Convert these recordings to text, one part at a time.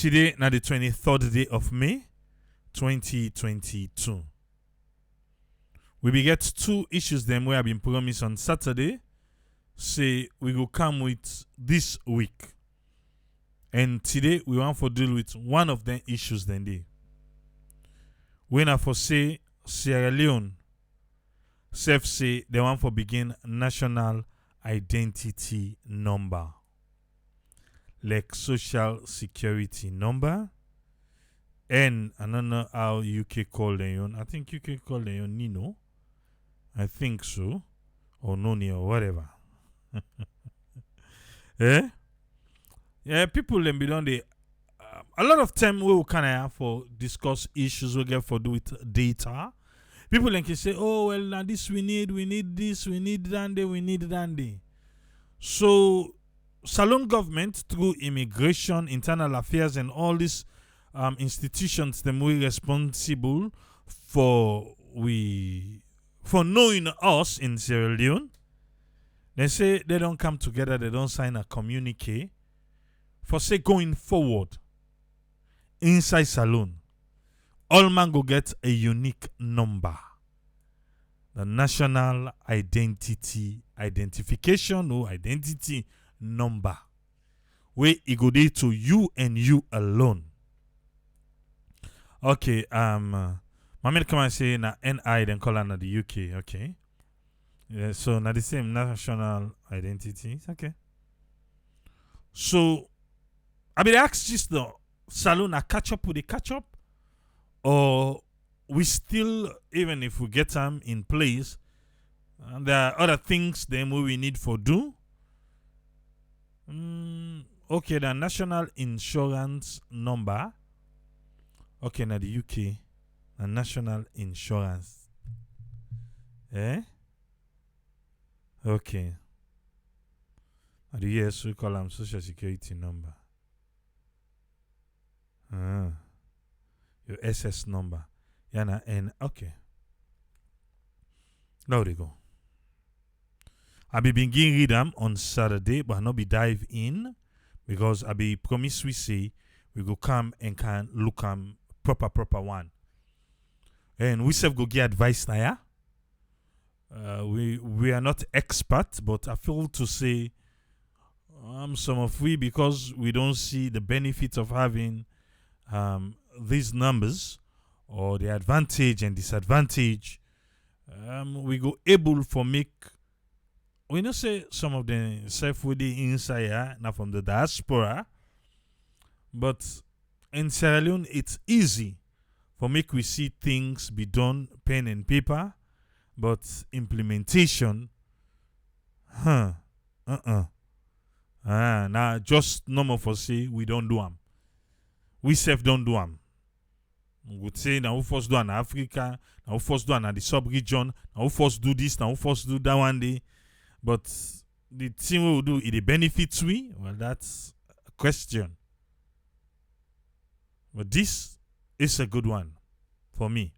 Today, na the 23rd day of May, 2022. We be get two issues them where I been promised on Saturday. Say we go come with this week. And today we want to deal with one of the issues then day. When I for say Sierra Leone, self say they want for begin national identity number. Like social security number. And I don't know how UK call Leone. I think UK call Leone Nino. I think so. Or Noni or whatever. Eh? Yeah, people them be done the a lot of time we will kind of have for discuss issues we get for do with data. People then can say, oh well, now this we need this, we need that. So Salon government through immigration, internal affairs, and all these institutions them we responsible for knowing us in Sierra Leone. They say they don't come together, they don't sign a communique for say going forward inside Salon. All man go get a unique number. The national identification or identity number. Where it go there to you and you alone. Okay, Mamel come and say na NI then call na the UK, okay. Yeah, so now the same national identity. Okay. So I be ask just the Salon a catch up with the catch up, or we still, even if we get them in place, and there are other things then we need for do. Okay, the national insurance number. Okay, now the UK, the national insurance. Eh? Okay. At the US we call them social security number. Your SS number. Yana N. Okay. Now they go. I be begin read them on Saturday, but I not be dive in because I be promise we say we go come and can look proper one. And we self go get advice now. We are not expert, but I feel to say some of we, because we don't see the benefit of having these numbers or the advantage and disadvantage, we go able for make, we not say some of the self with the inside now from the diaspora, but in Sierra Leone it's easy for make we see things be done pen and paper, but implementation, now just normal for say we don't do them. We self don't do them. We would say now we first do in Africa, now we first do in the sub-region, now we first do this, now we first do that one day. But the thing we will do, it benefits we? Well, that's a question. But this is a good one for me.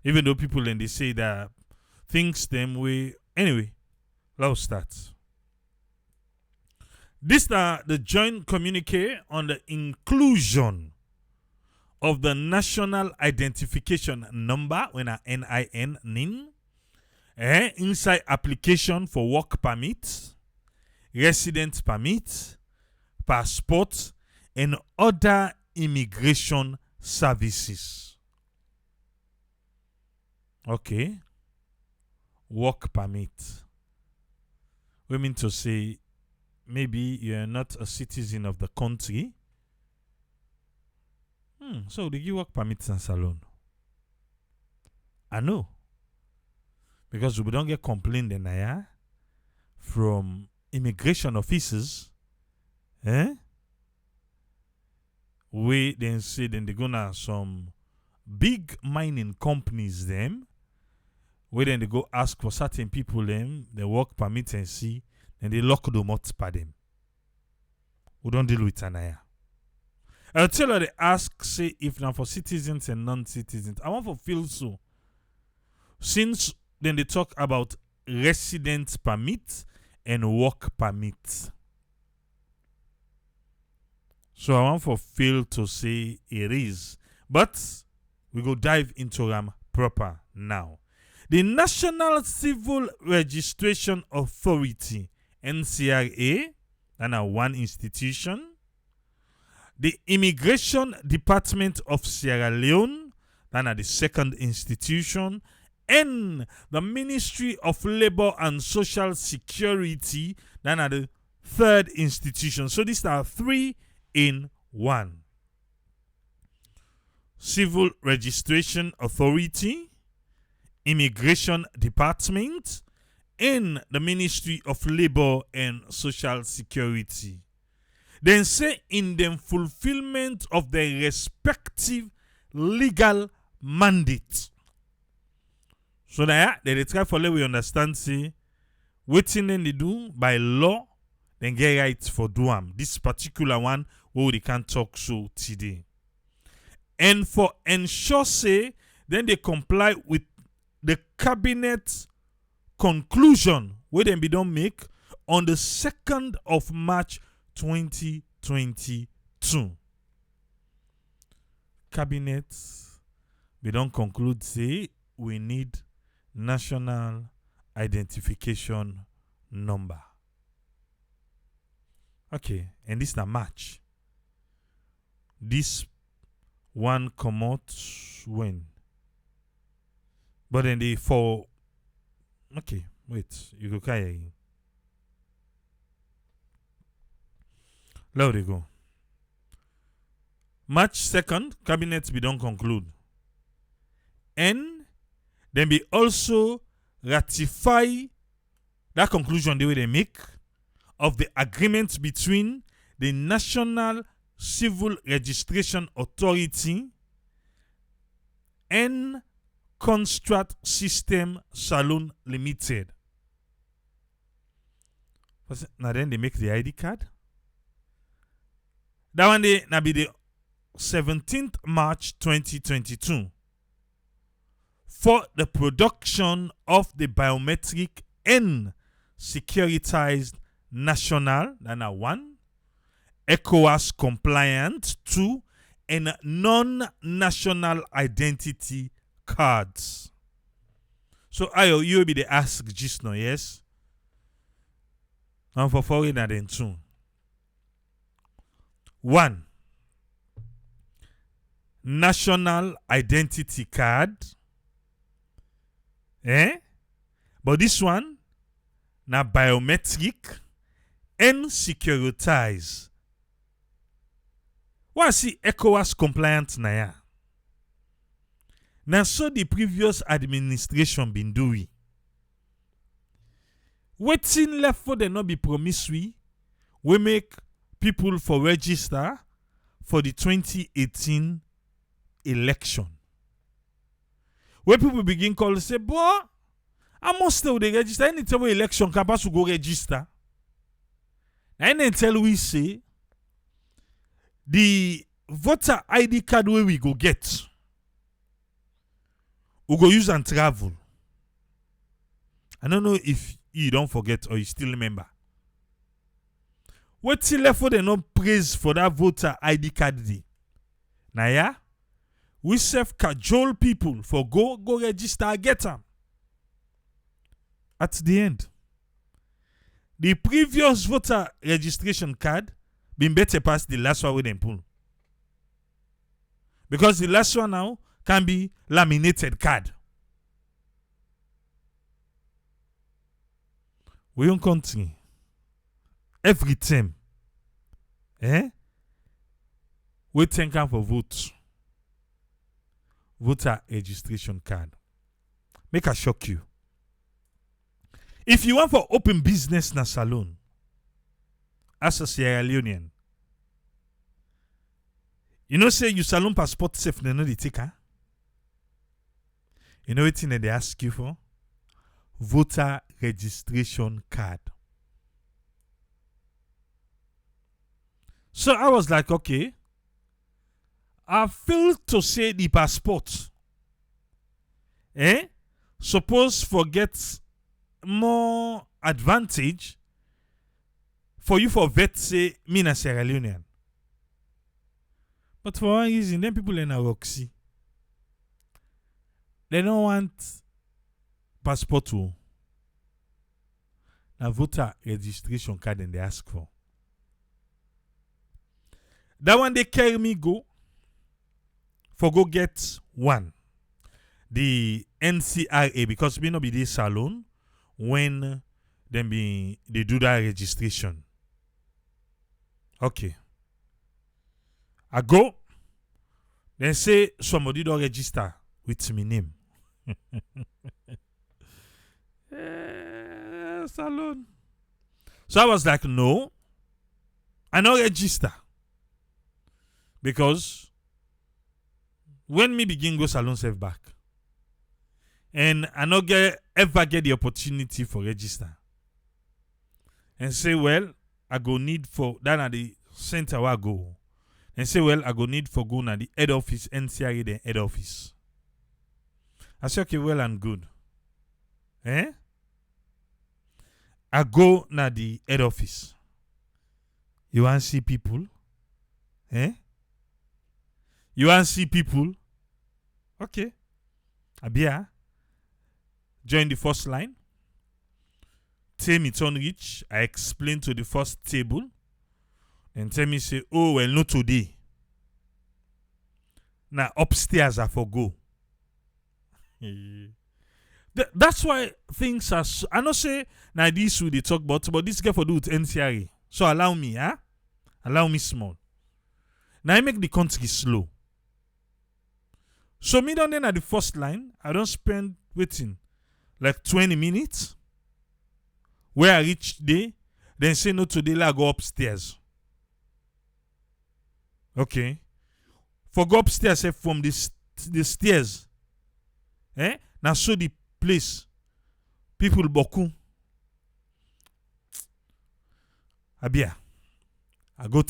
Even though people then they say that things them way. Anyway, let's start. This is the joint communique on the inclusion of the national identification number when a NIN inside application for work permit, resident permit, passport, and other immigration services. Okay. Work permit. We mean to say maybe you're not a citizen of the country. So they give work permits in Salon. I know. Because we don't get complaint then from immigration officers. We then say then they gonna some big mining companies them. Where then they go ask for certain people them, they work permit and see, and they lock them out for them. We don't deal with Anaya. I'll tell her they ask, say, if now for citizens and non-citizens. I want to feel so. Since then they talk about resident permit and work permit. So I want for Phil to say it is. But we go dive into them proper now. The National Civil Registration Authority, NCRA, and a one institution. The Immigration Department of Sierra Leone, and the second institution. And the Ministry of Labor and Social Security, then are the third institution. So these are 3 in 1. Civil Registration Authority, Immigration Department, and the Ministry of Labor and Social Security. Then say in the fulfillment of their respective legal mandate. So that they try for let we understand say waiting then they do by law, then get right for do am. This particular one where we can talk so today. And for ensure say then they comply with the cabinet conclusion where then be done make on the 2nd of March 2022. Cabinet we don't conclude say we need national identification number. Okay, and this is a match. This one come out when? But then they for okay, wait, you go carry. There we go. March 2nd, cabinet be don't conclude. And then be also ratify that conclusion the way they make of the agreement between the National Civil Registration Authority and Construct System Saloon Limited. Now then they make the ID card. That one day now be the 17th March 2022. For the production of the biometric and securitized national, that's 1, ECOWAS compliant 2, and non-national identity cards. So you will be the ask just now, yes? And for foreign and then 2. 1. National identity card. But this one, na biometric and securitized. What see ECOWAS compliant na ya? Na so the previous administration been doing. Waiting left for them not be promissory, we make people for register for the 2018 election. Where people begin call say, boy, I must tell they register. Anytime election can pass to go register. And then tell we say the voter ID card where we go get. We go use and travel. I don't know if you don't forget or you still remember. What till left for they no praise for that voter ID card day. Now yeah. We self cajole people for go register get them. At the end, the previous voter registration card been better past the last one we then pull. Because the last one now can be laminated card. We don't country. Every time. We thank them for vote. Voter registration card. Make I shock you. If you want for open business na salon, as a Sierra Leonean, you know say you salon passport safe they know the ticker. You know what thing that they ask you for? Voter registration card. So I was like, okay. I feel to say the passport. Suppose forget more advantage for you for vet say me na Sierra Leonean. But for one reason, then people in a Roxy. They don't want passport. Now voter registration card and they ask for. That one they carry me go for go get one. The NCRA, because we not be this salon when they do that registration. Okay. I go. Then say somebody don't register with my name. Salon. So I was like, no, I don't register. Because when me begin go salon self back, and I not ever get the opportunity for register. And say, well, I go need for that at the center where I go. And say, well, I go need for go na the head office, NCRA the head office. I say, okay, well and good. I go na the head office. You want to see people? You want to see people? Okay. Abia. Join the first line. Tell me turn reach. I explain to the first table. And tell me say, oh, well, not today. Now upstairs I forgo. That's why things are. I not say now this we they talk about, but this guy for do with NCRA. So allow me, allow me small. Now I make the country slow. So me down then at the first line, I don't spend waiting like 20 minutes. Where I reach there, then say no today, I go upstairs. Okay. For go upstairs from the stairs. Now show the place. People boku. Abia. I go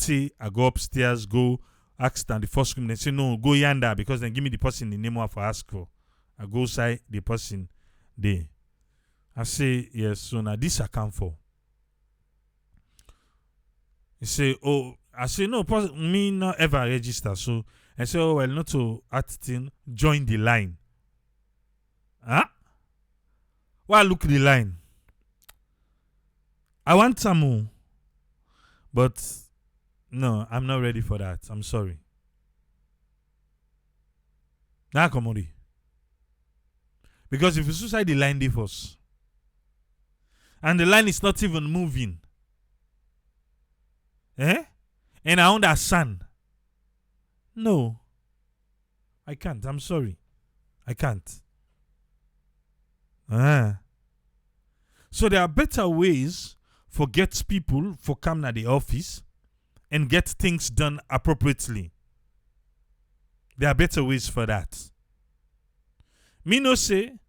upstairs, go ask them the first room. They say no, go yonder because then give me the person the name of I ask for. I go side the person there. I say yes, so now this I come for. He say, oh, I say no, me not ever register. So I say, oh well, not to acting, join the line. Huh? Well, look the line. I want some more. But no, I'm not ready for that. I'm sorry. Now come on. Because if you suicide the line they first. And the line is not even moving. And I understand. No. I can't. I'm sorry. I can't. So there are better ways for get people for come to the office and get things done appropriately. There are better ways for that. Me no say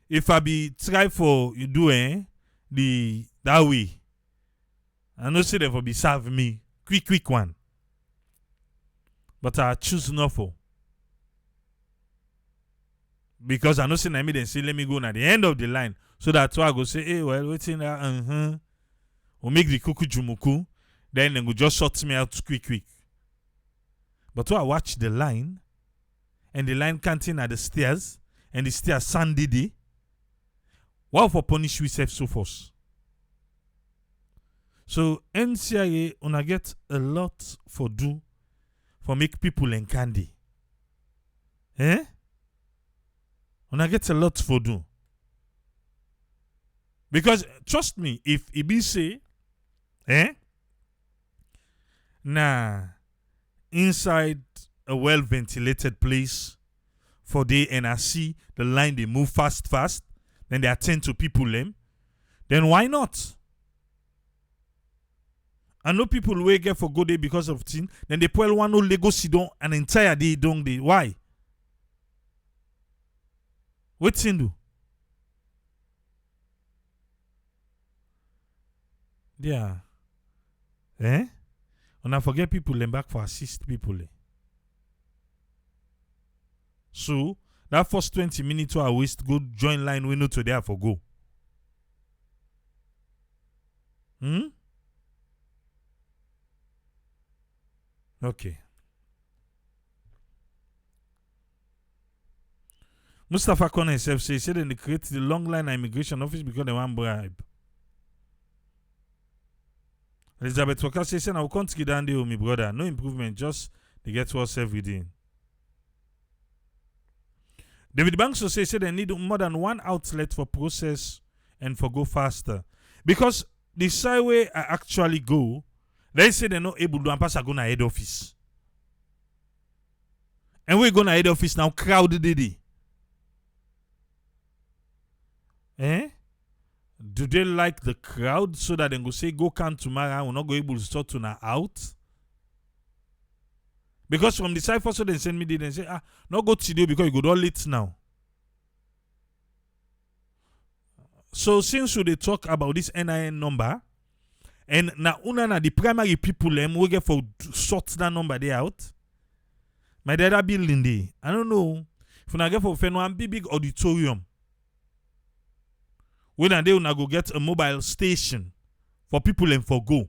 if I be try for you do that way. I no say they for be serve me quick one. But I choose not for. Because I know say na me then say let me go at the end of the line. So that's why I go say, hey, well, waiting that or make the kuku jumuku, then go just shut me out quick. But when I watch the line, and the line canteen at the stairs, and the stairs sandy, why for punish we self so force? So NCIA una get a lot for do for make people in candy. Una get a lot for do. Because trust me, if Ibi say, inside a well ventilated place for day and I see the line they move fast, then they attend to people then why not? I know people will get for good day because of thing, then they pull one old Lego sidon an entire day don't they? Why? What's in do? Yeah. And I forget people and back for assist people. So that first 20 minutes I waste go join line we know to there for go. Okay. Mustafa Kone himself say, he said they create the long line immigration office because they want bribe. Elizabeth Walker says, I will come to down there with my brother. No improvement, just they get worse every day. David Banks also said they need more than one outlet for process and for go faster. Because the side way I actually go, they say they're not able to pass go to head office. And we're going to head office now, crowded day. Eh? Do they like the crowd so that they go say, go come tomorrow, we're not going able to sort to out? Because from the side first, so they send me there and say, not go today because you go all late now. So since they talk about this NIN number, and now the primary people we get for sort that number they out. My dad building there. I don't know. If I get for one big auditorium. When they una go get a mobile station for people and for go.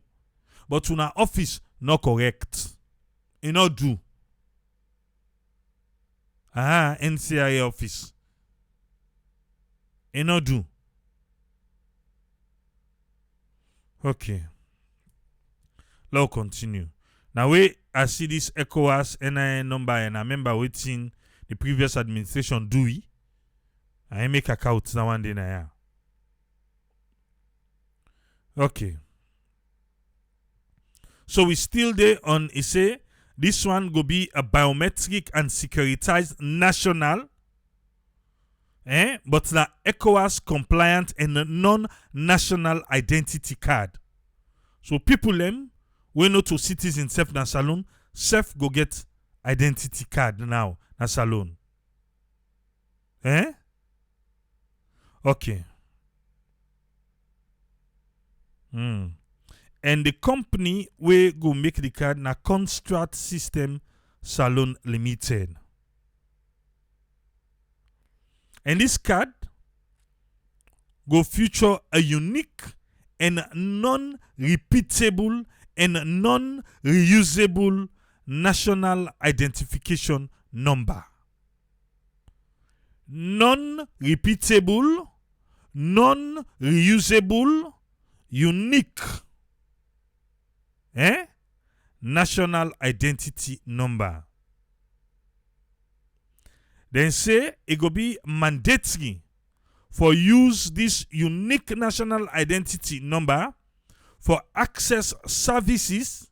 But una office not correct. You not do. NCIA office. You not do. Okay. Let's continue. Now I see this ECOWAS NIN number and I remember waiting the previous administration do it. I make account now one day now. Okay. So we still there on say this one go be a biometric and securitized national. But the ECOWAS compliant and non-national identity card. So people we know to citizens self na salon, self go get identity card now na salon. Okay. And the company we go make the card na Construct System Salon Limited. And this card go feature a unique and non-repeatable and non-reusable national identification number. Non-repeatable, non-reusable, unique national identity number. Then say it go be mandatory for use this unique national identity number for access services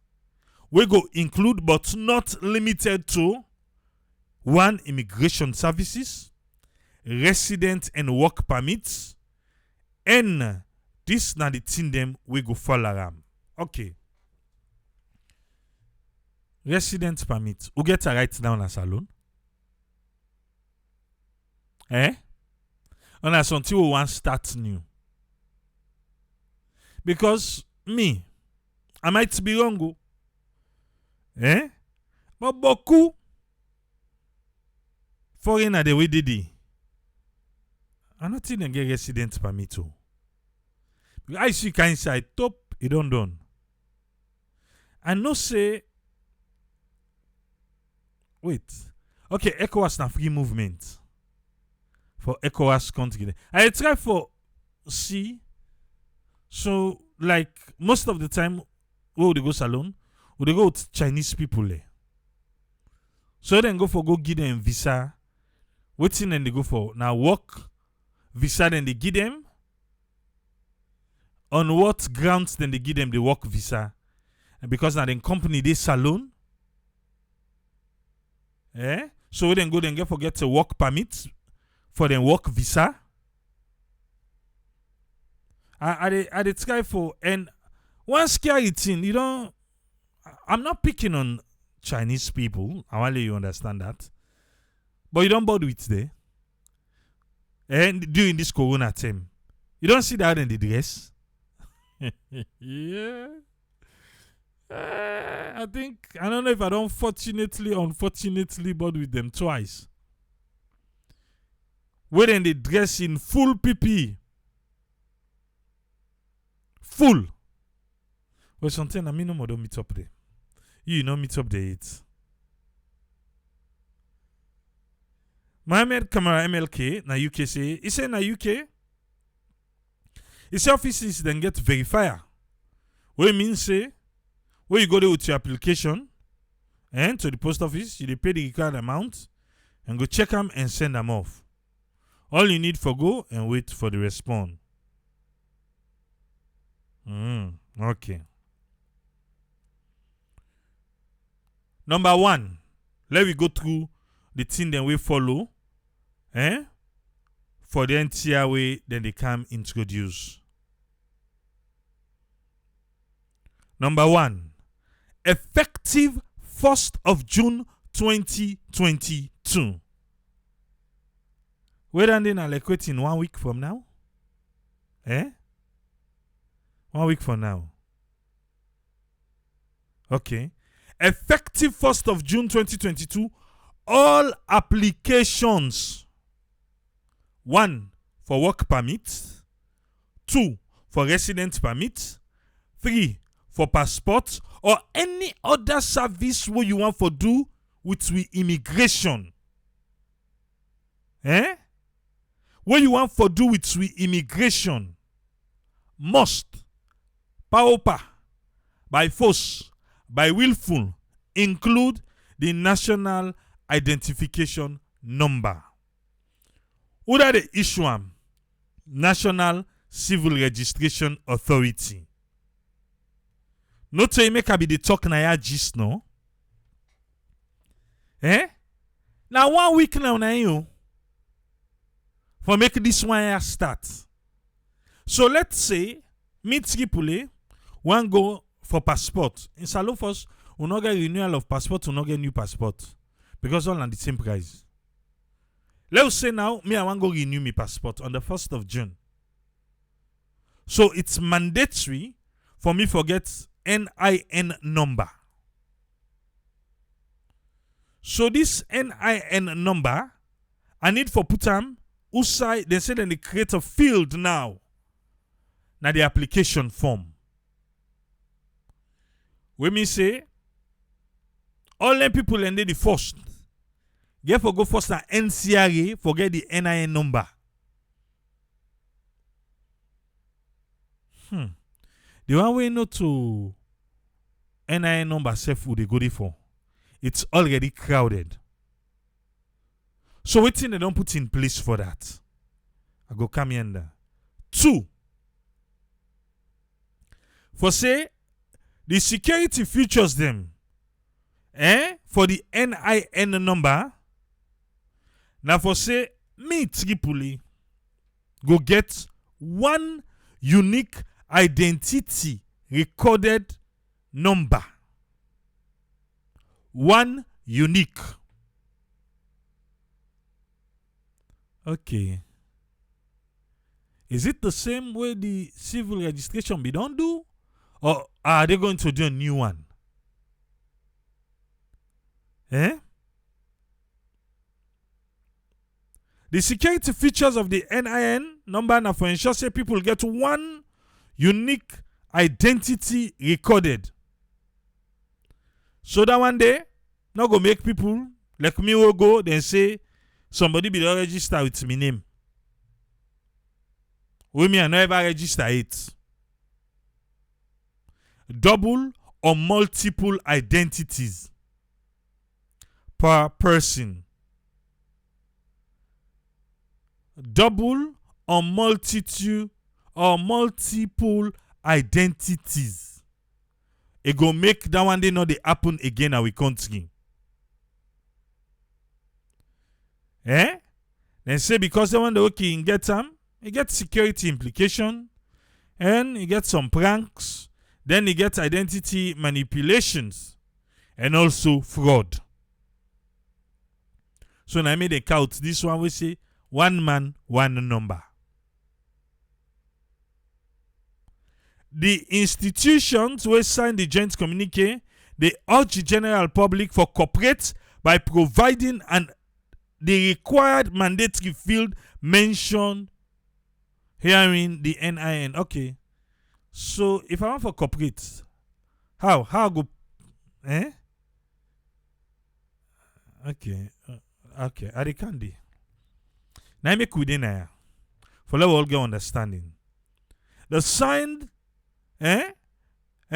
we go include but not limited to 1. Immigration services, resident and work permits, and this na the thing them we go follow around. Okay. Resident permit. Who get a right down a salon? On a something we want start new. Because me, I might be wrong. But beaucoup foreigner the way they did. I not think they get resident permit too. I see kind side top, it don't done. I no say wait. Okay, ECOWAS na free movement. For ECOWAS country. I try for see. So like most of the time where would they go salon? Would they go with Chinese people there? So then go give them visa. Waiting then they go for now work visa then they give them. On what grounds then they give them the work visa? And because now the company they salon. So we then go then get a work permit for the work visa. I try for and one scary thing, you know, I'm not picking on Chinese people. I want you understand that. But you don't bother with there. And during this corona time, you don't see that in the dress. Yeah. I think, I don't know if I don't unfortunately bother with them twice. When they dress in full PP. Full. Well, something I mean no more don't meet up there. You know meet up there it. Mohamed Kamara MLK na UK say, he say na UK, he say offices then get verifier. What it means say, when you go there with your application and to the post office, you dey pay the required amount and go check them and send them off. All you need for go and wait for the response. Okay. Number 1, let me go through the thing then we follow. For the entire way, then they come introduce. Number 1, effective 1st of June 2022. We're ending like waiting 1 week from now. 1 week from now. Okay. Effective 1st of June 2022, all applications, 1 for work permit, 2 for resident permit, 3 for passport or any other service where you want for do with immigration. What you want for do with immigration must, paupa, by force, by willful, include the national identification number. Who that the issue am? National Civil Registration Authority. Not to make a be the talk na ya gist no. Now 1 week now na you for make this one here start. So let's say me Tripoli one go for passport. In Salon first, we not get renewal of passport, we not get new passport. Because all on the same price. Let's say now, me I want to go renew my passport on the 1st of June. So it's mandatory for me to get NIN number. So this NIN number, I need for put them outside. They say then they create a field now. Now the application form. When me say, all them people and the first, get for go first na NCRA, forget the NIN number. The one we know to NIN number self who they go there for. It's already crowded. So what thing they don't put in place for that? I go come here and 2. For say, the security features them for the NIN number. Now for say me Tripoli go get 1 unique identity recorded number. 1 unique. Okay. Is it the same way the civil registration be done do? Or are they going to do a new one? The security features of the NIN number now for ensure say people get 1 unique identity recorded. So that one day, not go make people like me will go then say somebody be register with my name. We me I never register it. Double or multiple identities per person. Double or multitude or multiple identities. It go make that one day not they happen again in our country. Then say because the one that okay in get them, it get security implication, and it get some pranks, then it get identity manipulations, and also fraud. So now I made a count. This one we say 1 man, 1 number. The institutions will sign the joint communique. They urge the general public for cooperate by providing the required mandatory field mentioned herein the NIN. Okay. So if I want for cooperate, how I go? Okay. Okay. Are they candy? Now make within here. For let we all get understanding. The signed, and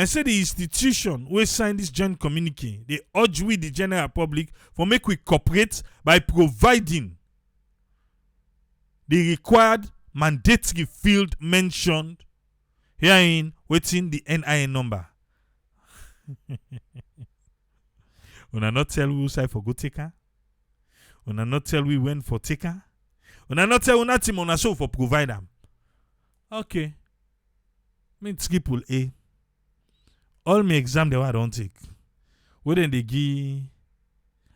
say the institution we sign this joint communique, they urge we the general public for make we cooperate by providing the required mandatory field mentioned herein within the NIN number. Una not tell we who side for go take her. Una not tell we when for take her. Una not tell una team una show for provide them. Okay. Me triple A. All my exam they I don't take. What then they give?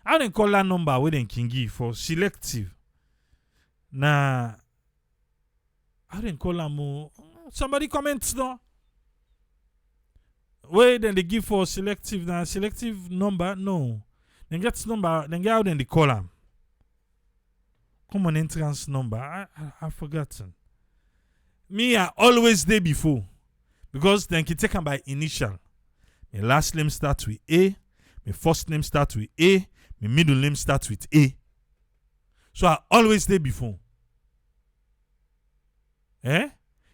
How they call that number? What then can give for selective? Nah. How they call that more? Somebody comments no. Where then they give for selective? Now selective number no. Then get number. Then get out then they call them. Common entrance number. I've forgotten. Me I always there before because then can take them by initial. My last name starts with A. My first name starts with A. My middle name starts with A. So I always there before. If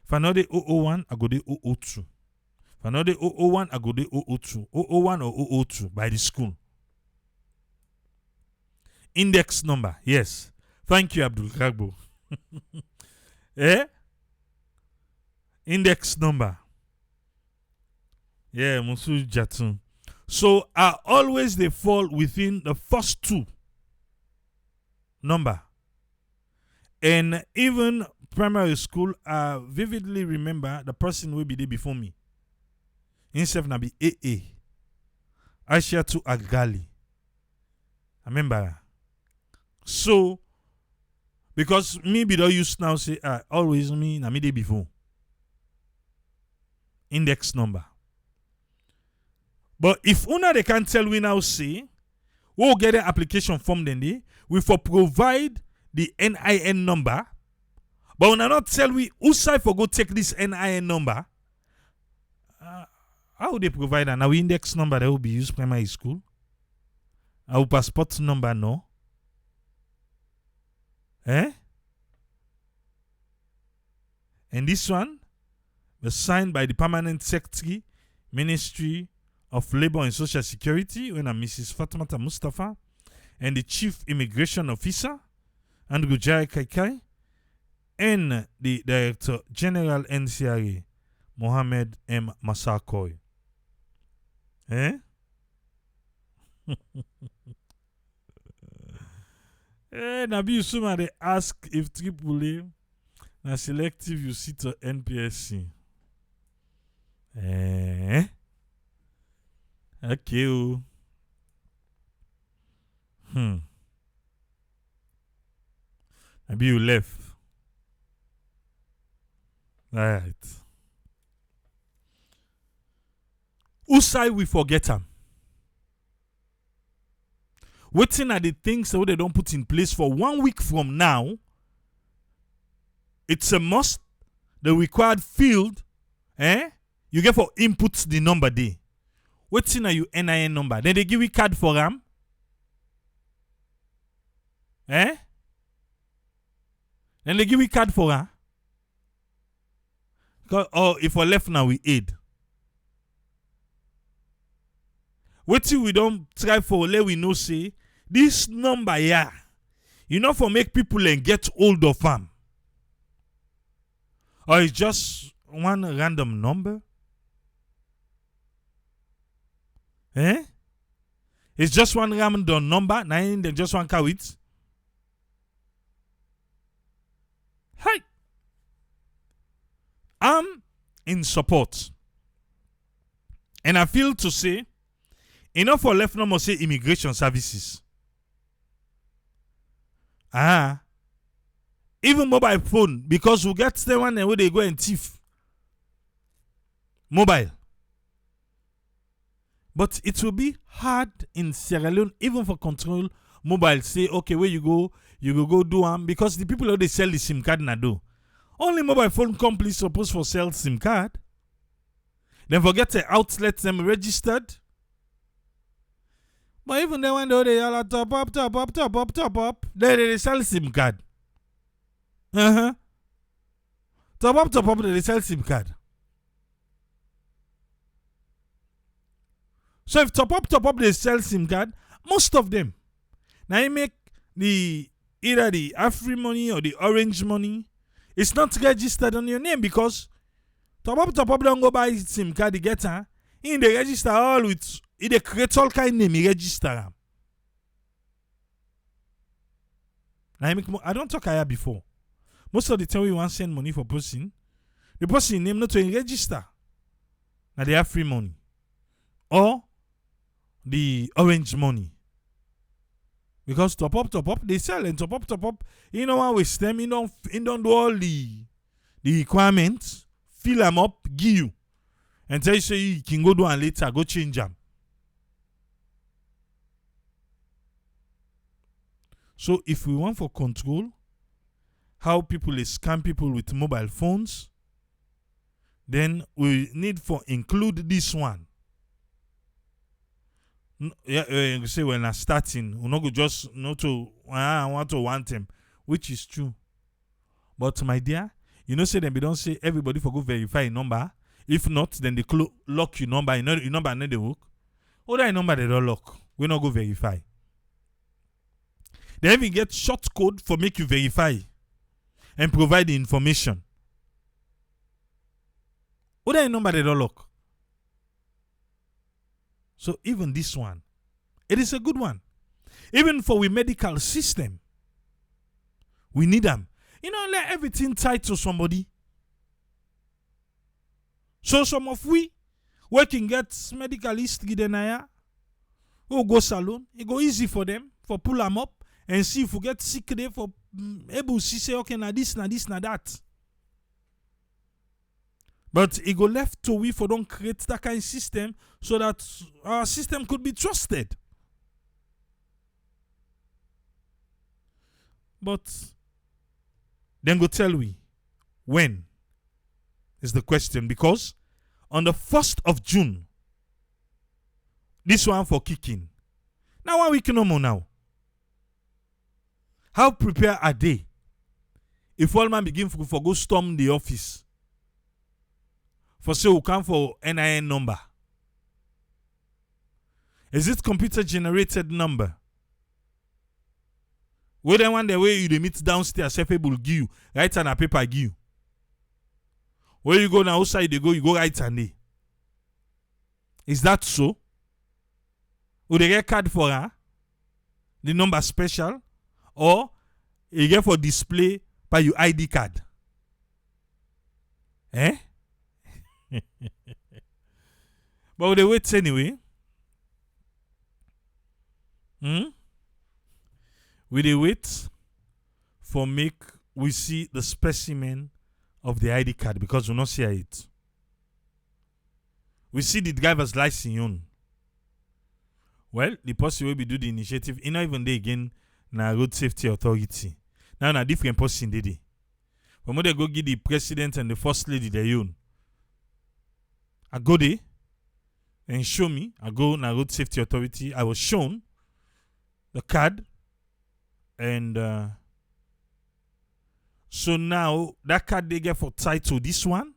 I know the 001, I go the 002. If I know the 001, I go the 002. 001 or 002 by the school. Index number, yes. Thank you, Abdul Kagbo. Index number. Yeah, Musu Jatun. So I always they fall within the first two number. And even primary school, I vividly remember the person will be there before me. Himself na be AA. Aisha to Agali. I remember. So because me be don't use now say always me na me day before. Index number. But if una they can't tell we now say, we'll get an application form then they, we for provide the NIN number, but una not tell we who side for go take this NIN number. How would they provide an our index number that will be used primary school? Our passport number no. And this one was signed by the permanent secretary, Ministry of Labor and Social Security, when I'm Mrs. Fatimata Mustafa, and the Chief Immigration Officer, Andrew Jai Kaikai, and the Director General NCRA, Mohammed M. Masakoy. Nabi Usuma, they ask if AAA na selective you sit to NPSC. Okay. Maybe you left. Right. Who side we forget them? Waiting are the things that they don't put in place for 1 week from now. It's a must. The required field, you get for input the number there. Waiting are you NIN number? Then they give you card for them. Then they give you card for her. Or if we left now we aid. Waiting we don't try for let we know say this number here. You know for make people and get hold of them. Or it's just one random number. It's just one random number. Nine then just one count. Hey, I'm in support, and I feel to say enough for left number say immigration services. Even mobile phone, because we get the one where they go and thief mobile. But it will be hard in Sierra Leone, even for control mobile. Say, okay, where you go do them, because the people who they sell the SIM card na do. Only mobile phone companies supposed for sell SIM card. Then forget the outlets them registered. But even then when they all top up, then they sell SIM card. Uh-huh. Top up, they sell SIM card. So if top up, they sell SIM card, most of them. Now you make either the Afri money or the Orange money. It's not registered on your name because top up don't go buy SIM card, they get her. In the register all with, they create all kind of name, he register them. Now I don't talk here before. Most of the time we want to send money for person, the person name not to register. Now they have free money. Or the Orange money. Because top up, they sell and top up. You know what waste them, you don't do all the requirements, fill them up, give you. And tell you say you can go do and later, go change them. So if we want for control, how people scam people with mobile phones, then we need for include this one. You say when I'm starting, we not go just not to I want to want them, which is true. But my dear, you know say them they don't say everybody for go verify a number. If not, then they lock your number. Your number not the work. Other number they don't lock. We not go verify. They even get short code for make you verify and provide the information. Other number they don't lock. So even this one, it is a good one. Even for we medical system, we need them. You know, let everything tied to somebody. So some of we can get medical history then who go salon, it go easy for them for pull them up and see if we get sick there for able to say okay na this na that. But it go left to we for don't create that kind of system so that our system could be trusted. But then go tell we when is the question, because on the 1st of June, this one for kicking. Now 1 week no more now. How prepared are they if all man begin for go storm the office? For say we come for NIN number. Is it computer generated number? Where they want the way you meet downstairs, able give you, write on a paper give you. Where you go now outside you go right and day. Is that so? Would they get card for her? The number special? Or you get for display by your ID card? Eh? But they wait anyway. We they wait for make we see the specimen of the ID card because we not see it. We see the driver's license. Well, the person will be do the initiative. You know, even they again na road safety authority. Now na different person they dey. But when they go give the president and the first lady their own, I go there and show me. I go na road safety authority. I was shown the card, and so now that card they get for title this one,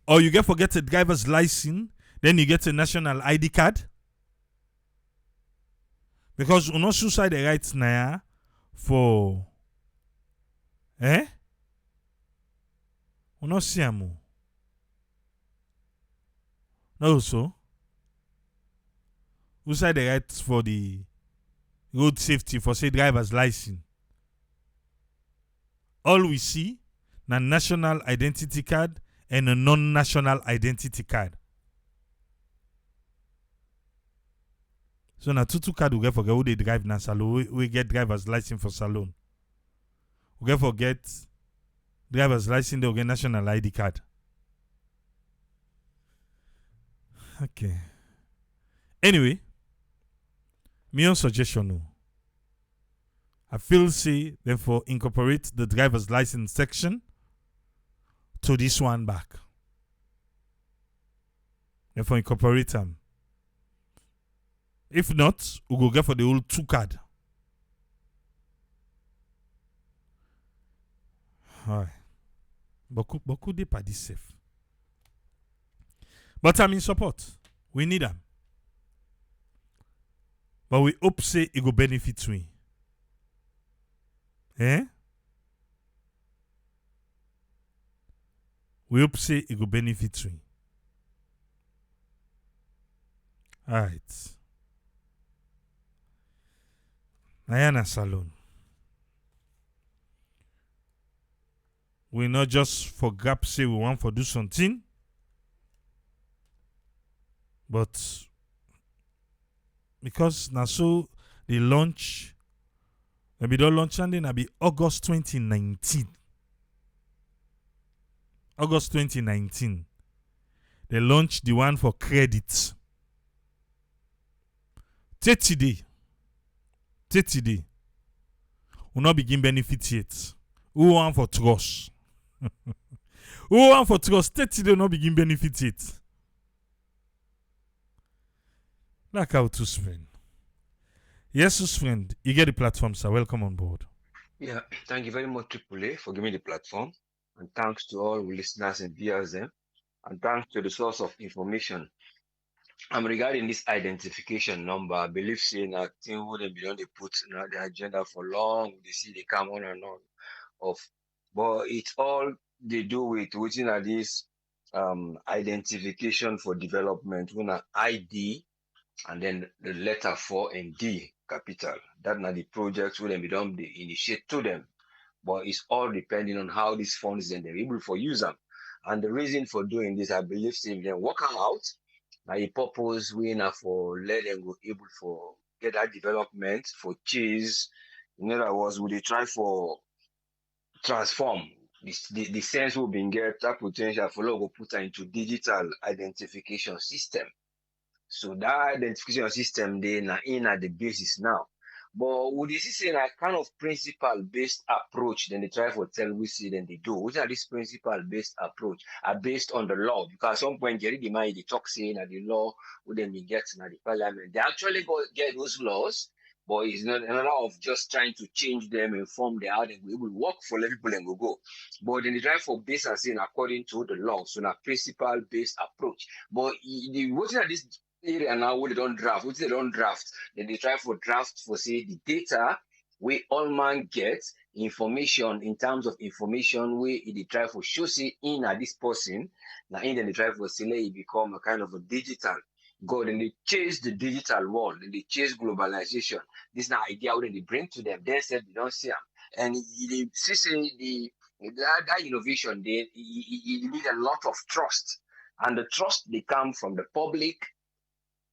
or you get for get a driver's license, then you get a national ID card. Because we not suicide the rights now for we not see them. No, so who side the rights for the road safety for say driver's license? All we see na national identity card and a non-national identity card. So na two card we get for who they drive na salon. We get driver's license for salon. We get for get driver's license, they will get national ID card. Okay. Anyway, me own suggestion no. I feel say therefore incorporate the driver's license section to this one back. Therefore incorporate them. If not, we go get for the whole two card. Ouais. Beaucoup de pas safe. But I'm in support. We need them. But we hope say it go benefit we. Eh? We hope say it go benefit we. Alright. Nayana Salon. We not just for gap say we want for do something. But because now so the launch maybe don't launch and then be August 2019. August 2019. They launched the one for credit. 30 day. 30 day. Will not begin benefit yet. Who want for trust? Who want for trust? 30 day will not begin benefit yet. Like how to spend. Yes, friend, you get the platform, sir. Welcome on board. Yeah, thank you very much, AAA, for giving me the platform. And thanks to all listeners and viewers there. And thanks to the source of information. Regarding this identification number, I believe saying a thing wouldn't be on the put the agenda for long. They see they come on and on of, but it's all they do with within this identification for development, when an ID and then the letter 4 and D capital. That now the projects will be done, they initiate to them. But it's all depending on how these funds then they're able for use them. And the reason for doing this, I believe, if they work out, now the purpose we now for let them go able for get that development for cheese. In other words, would they try for transform the sense will be get that potential for logo put into digital identification system. So that identification system they na in at the basis now. But would you see a kind of principle-based approach then they try for tell we see then they do. Which are this principle-based approach are based on the law, because at some point Jerry Demand they talk saying that the law would then be getting at the parliament. They actually go get those laws, but it's not another of just trying to change them, inform the how they will work for let people and go. But then they try for base and saying according to the law. So now principle-based approach. But the what are this area now what they don't draft, what they don't draft, then they try for draft for say the data where all man gets information in terms of information where they try for show say in at this person. Now in then they try for say it become a kind of a digital. God, and they chase the digital world, and they chase globalization. This is the idea what they bring to them. They said they don't see them. And they see that innovation, they need a lot of trust. And the trust they come from the public,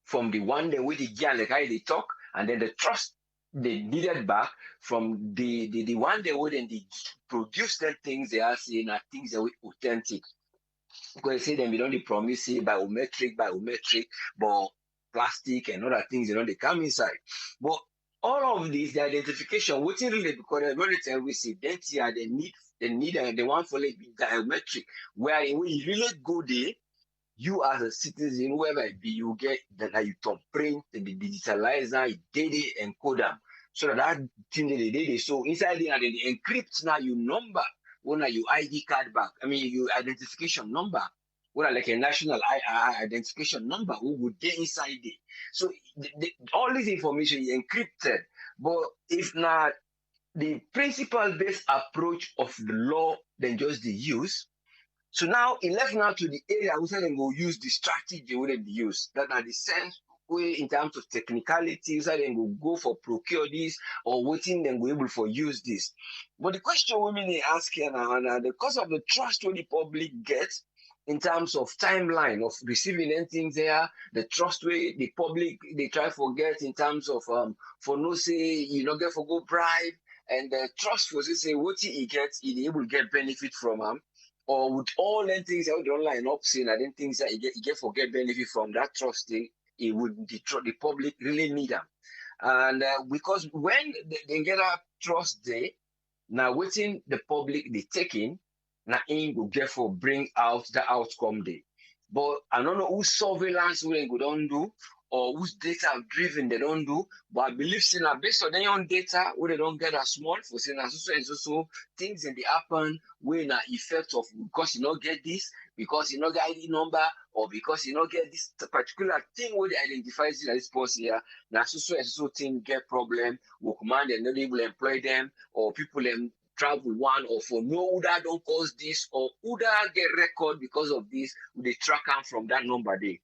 from the one that we get like how they talk, and then the trust they needed back from the one they would and they produce the things they are saying are things that were authentic. Because they say them we don't promise say biometric, but plastic and other things they come inside. But all of these, the identification, what's really because when they we see identity they need the one for like biometric, where when you really go there, you as a citizen, whoever it be, you get that you print the digitalizer, data encoder. So that thing they did. So inside there, they encrypt now your number, when your ID card back. I mean your identification number, when like a national identification number, who would get inside there. So all this information is encrypted. But if not the principle-based approach of the law, then just the use. So now it left now to the area we say them go use the strategy we they use. That are the sense way in terms of technicalities, how they go for procure this or waiting them go able for use this. But the question women they ask here now, because of the trust what the public gets in terms of timeline of receiving anything there, the trust way the public they try to get in terms of for no say you not get for go bribe, and the trust for say what he gets, he able to get benefit from or with all them things that don't line up saying I didn't think that you get forget benefit from that trust thing, it would the public really need them. And because when they get a trust there, now waiting the public they taking, now in will get for bring out the outcome there. But I don't know who surveillance will go don't do, or whose data driven they don't do. But I believe say na based on their own data where they don't get as small for say na so and so things in the happen where na effect of because you not get this, because you not get ID number, or because you not get this particular thing where they identify as this person here, na so and so thing get problem, will command and not able to employ them, or people them travel one or for no who that don't cause this or who that get record because of this, they track them from that number there.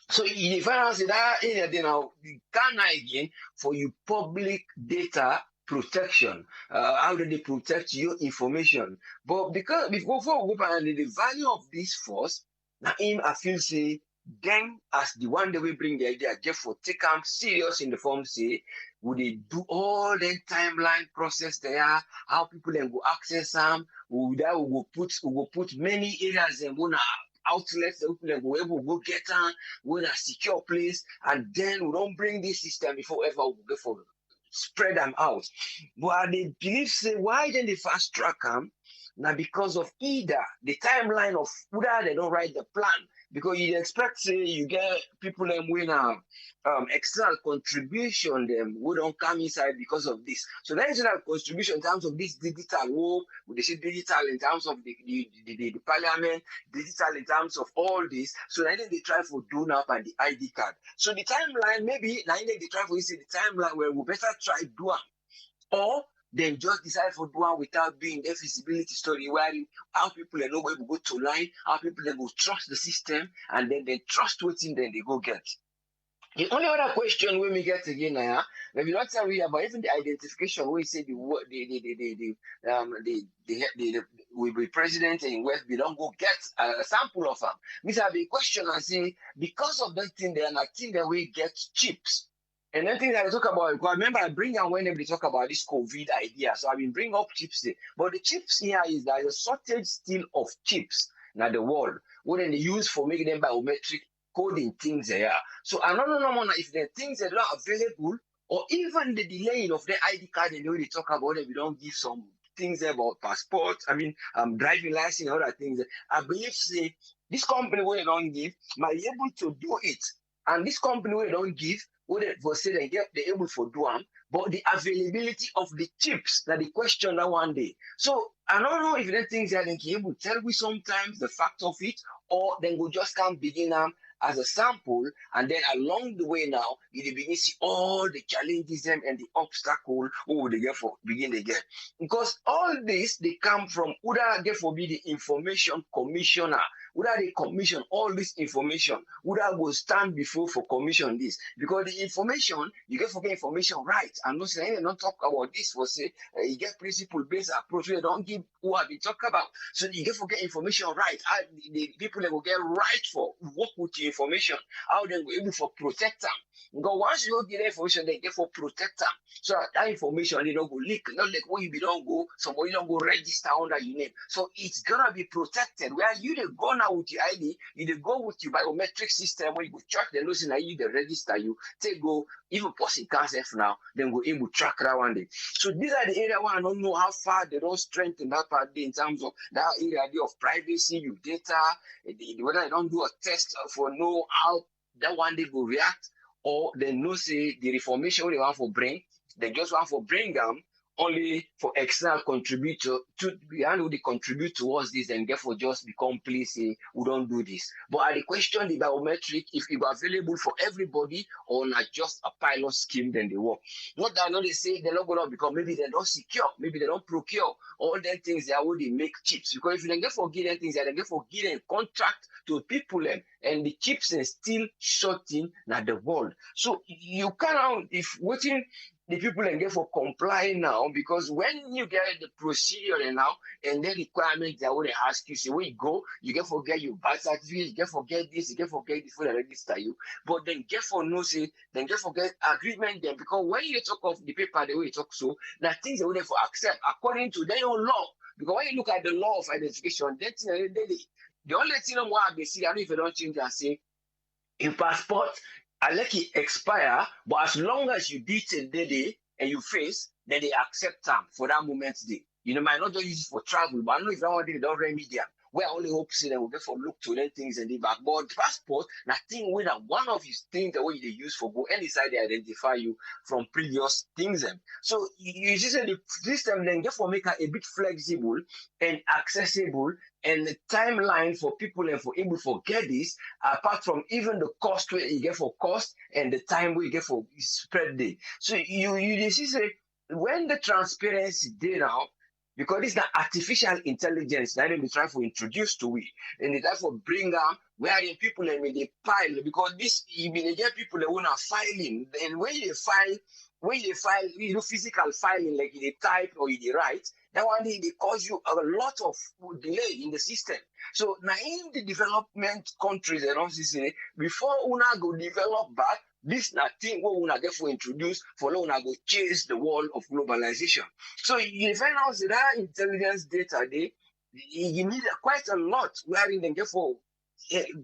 So in the finance that area now you can again for your public data protection. How do they protect your information? But because before we go and the value of this force, now him I feel say them as the one that we bring the idea, therefore take them serious in the form say would they do all the timeline process there, how people then go access them, we will put many areas and outlets that people then go able to go get them, go in a secure place, and then we don't bring this system before ever we go for spread them out. But they believe say why then they fast track them? Now because of either the timeline of whether they don't write the plan. Because you expect say you get people them win external contribution them who don't come inside because of this. So the external contribution in terms of this digital war, they say digital in terms of the parliament, digital in terms of all this. So then they try for do now and the ID card. So the timeline maybe now they try for you see the timeline where we better try do them. Or then just decide for do one without doing the feasibility study where how people they know where we go to line, how people they go trust the system, and then they trust what's in then they go get. The only other question when we get again now, maybe not sorry about even the identification we say the we be president in West we don't go get a sample of them. This have a question and say because of that thing they are not thing that we get chips. And then things that I talk about, because I remember I bring out whenever they talk about this COVID idea. So I've been bringing up chips there. But the chips here is there's a shortage still of chips in the world. What they use for making them biometric coding things there. So I don't know if the things that are not available, or even the delaying of the ID card and the way they talk about it, we don't give some things about passport, driving license and other things. I believe say this company where they don't give might be able to do it. And this company where they don't give, what they for say they get they're able to do them, but the availability of the chips that they question that one day. So I don't know if the things that they can able to tell me sometimes the fact of it, or then we just can't begin them as a sample, and then along the way now, you begin to see all the challenges and the obstacle they get for begin again. Because all this they come from who that get for be the information commissioner. Would they commission all this information? Would I will stand before for commission this? Because the information, you get forget information right. And no saying they don't talk about this for say you get principle-based approach. They don't give who have been talked about. So you get forget information right. How the people that will get right for work with the information, how they will able for protect them. Because once you don't get information, they get for protect them. So that information they don't go leak, not like when you be don't go, somebody don't go register under your name. So it's gonna be protected. Where you they go now with your ID, you they go with your biometric system where you go track the losing that you they register you, take go even person can't now, then go able to track that one day. So these are the area where I don't know how far they don't strengthen that part in terms of that area of privacy, your data, whether they don't do a test for know how that one day go react, or they know say the information they want for bring, they just want for bring them only for external contributor to be able to contribute towards this and therefore just become please say we don't do this. But at the question the biometric if it was available for everybody or not just a pilot scheme then they work. Not that I know they say they're not gonna because maybe they don't secure, maybe they don't procure all them things that would they make chips. Because if you don't get for getting things that they get for getting contract to people and the chips are still shorting at the world. So you cannot if waiting the people and get for complying now because when you get the procedure now and the requirements that would ask you, say where you go, you get forget your birth certificate, you get forget this, you get forget this for the register you, but then get for no say, then get forget agreement then because when you talk of the paper the way you talk so, that things they would for accept according to their own law. Because when you look at the law of identification, that's the only thing I'm going to see, I don't know if you don't change and say in passport. I let it expire, but as long as you did till day and you face, then they accept them for that moment day. You know, might not just use it for travel, but I don't know if that one day they don't remedy them. where only hope see them will get for look to them things in the back. But passport, that thing with one of his things the way they use for go inside they identify you from previous things. So you see say the system then therefore make it a bit flexible and accessible and the timeline for people and for able to get this, apart from even the cost where you get for cost and the time where you get for spread day. So you see say when the transparency day now, because this is the artificial intelligence that they try to introduce to we, and they try to bring them where the people and they pile because this you mean get people that want to filing, and when you file, you do physical filing like you type or you write, that one they cause you a lot of delay in the system. So now in the development countries and all this, before una go develop back, this na thing what una get for introduce for una go chase the world of globalization. So you find out that intelligence data they you need quite a lot wherein they get for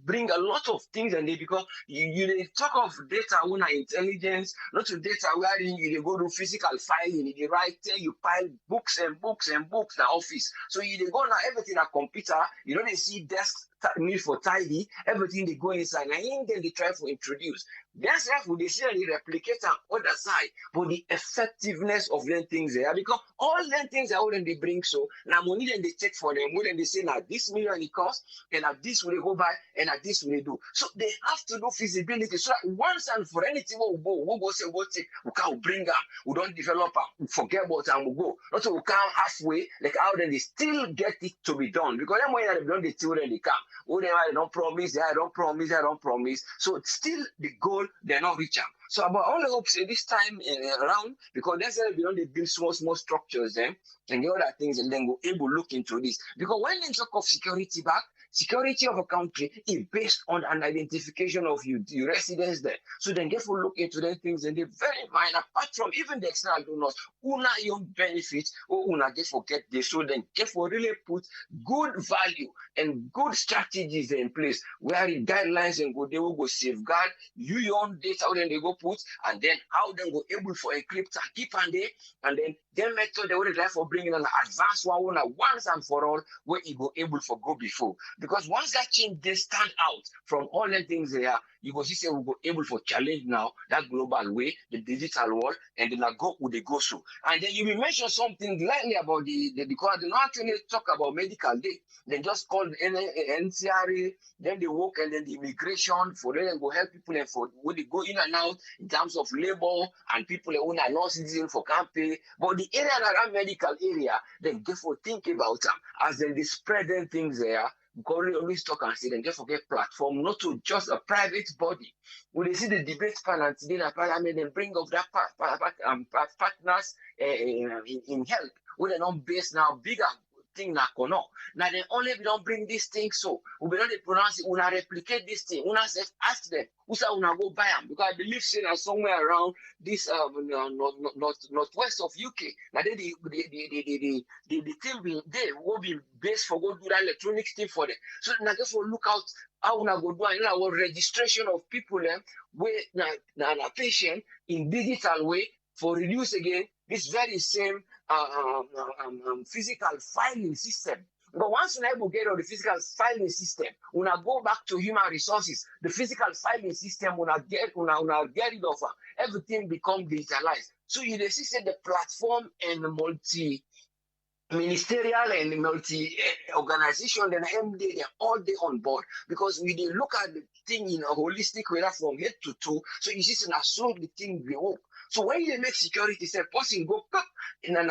bring a lot of things and they because you talk of data when intelligence, not to data wherein you go to physical filing, you write there, you pile books and books and books in the office. So you go now everything a computer, you don't see desk need for tidy, everything they go inside. And then they try to introduce. That's therefore they see the replicator on the side, but the effectiveness of them things there because all them things are when they bring so now money then they check for them, when they say now this million it cost, and at this will they go buy, and at this will they do. So they have to do feasibility. So once and for anything we'll go say what take we can't bring up, we don't develop we forget about and we go. Not so we come halfway, like how then they still get it to be done. Because then when they've done the children they come. Oh, they don't promise, I don't promise. So still the goal, they're not reaching. So about all the hopes this time around, because that's why we don't build small structures and the other things, and then go able to look into this. Because when they talk of security back, security of a country is based on an identification of your residents there. So then therefore look into them things and they're very minor, apart from even the external donors, una your benefits or una get forget this. So then therefore really put good value and good strategies in place where the guidelines and go they will go safeguard your own data then they go put, and then how they go able for encrypt and keep and they, and then their method they will try for bringing an advanced one once and for all where it go able for go before. Because once that change they stand out from all the things there, you go see say we go able for challenge now that global way, the digital world, and then I go with the go so. And then you will mention something lightly about the because they don't actually talk about medical day. They just call the NCRA, then they work and then the immigration for them go help people and for when they go in and out in terms of labor and people who are not citizen for campaign. But the area around medical area, then therefore think about them as then they spread them things there. Because we always talk and say then just forget platform, not to just a private body. When they see the debate panel today in parliament and bring up that partners in help, when they're not based now bigger thing na kono. Now then only we don't bring this thing so we don't pronounce it, we not replicate this thing. We not ask them, who say we not go buy them because I believe say that somewhere around this northwest of UK. Now then the thing they will be based for go do that electronics thing for them. So now just for look out how we go do our registration of people where na patient in digital way for reduce again this very same physical filing system. But once you're able to get on the physical filing system, when I go back to human resources, the physical filing system when I get rid of everything become digitalized. So you see the platform and multi ministerial and multi organization then MD they're all day on board because we did look at the thing in a holistic way from head to toe. So you see so the thing we work. So when you make security say person go pop na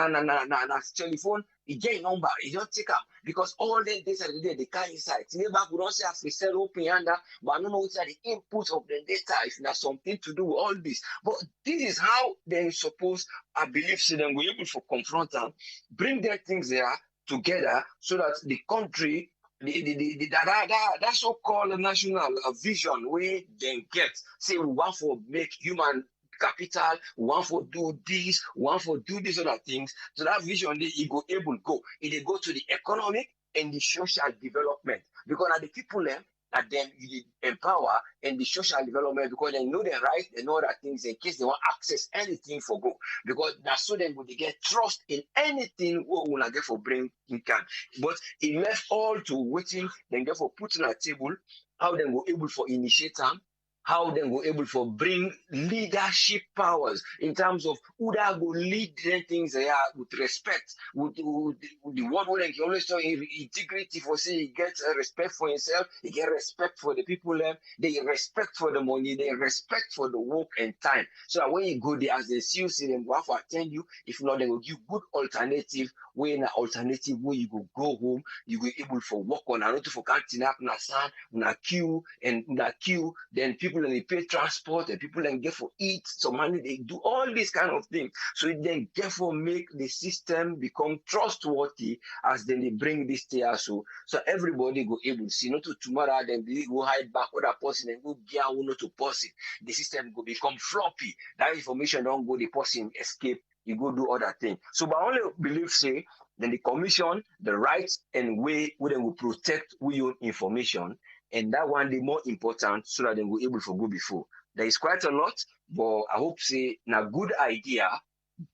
telephone, he get number, he don't take up because all the data they carry inside. Never we don't say as we sell open under, but I don't know what are the inputs of the data if there's something to do with all this. But this is how they suppose I believe so then we're able to confront them, bring their things there together so that the country that so-called national vision where they get say we want to make human capital, one for do this, one for do these other things. So that vision, it go able go. It go to the economic and the social development. Because the people and then you empower and the social development because they know the right, they know other things in case they want access anything for go. Because that's so then they get trust in anything we will get for bring income. But it left all to waiting, then get for putting a table, how they were able for initiate them, how they were able to bring leadership powers in terms of who that will lead them things they are with respect, with the word where they always show integrity for say he gets respect for himself, he get respect for the people they respect for the money, they respect for the work and time. So that when you go there as they see them go have to attend you, if not, they will give good alternative way in an alternative way you go home, you will able for work on and not for canteen up na san, na queue and na queue, then people and they pay transport and people then get for eat some money, they do all these kind of things. So it then therefore make the system become trustworthy as then they bring this there. So everybody go able to see not to tomorrow then they go hide back other person and go gear one to person. The system go become floppy. That information don't go the person escape, you go do other things. So but I only believe say then the commission, the rights and way where they will protect we own information, and that one the more important so that they will able to go before. There is quite a lot, but I hope say na good idea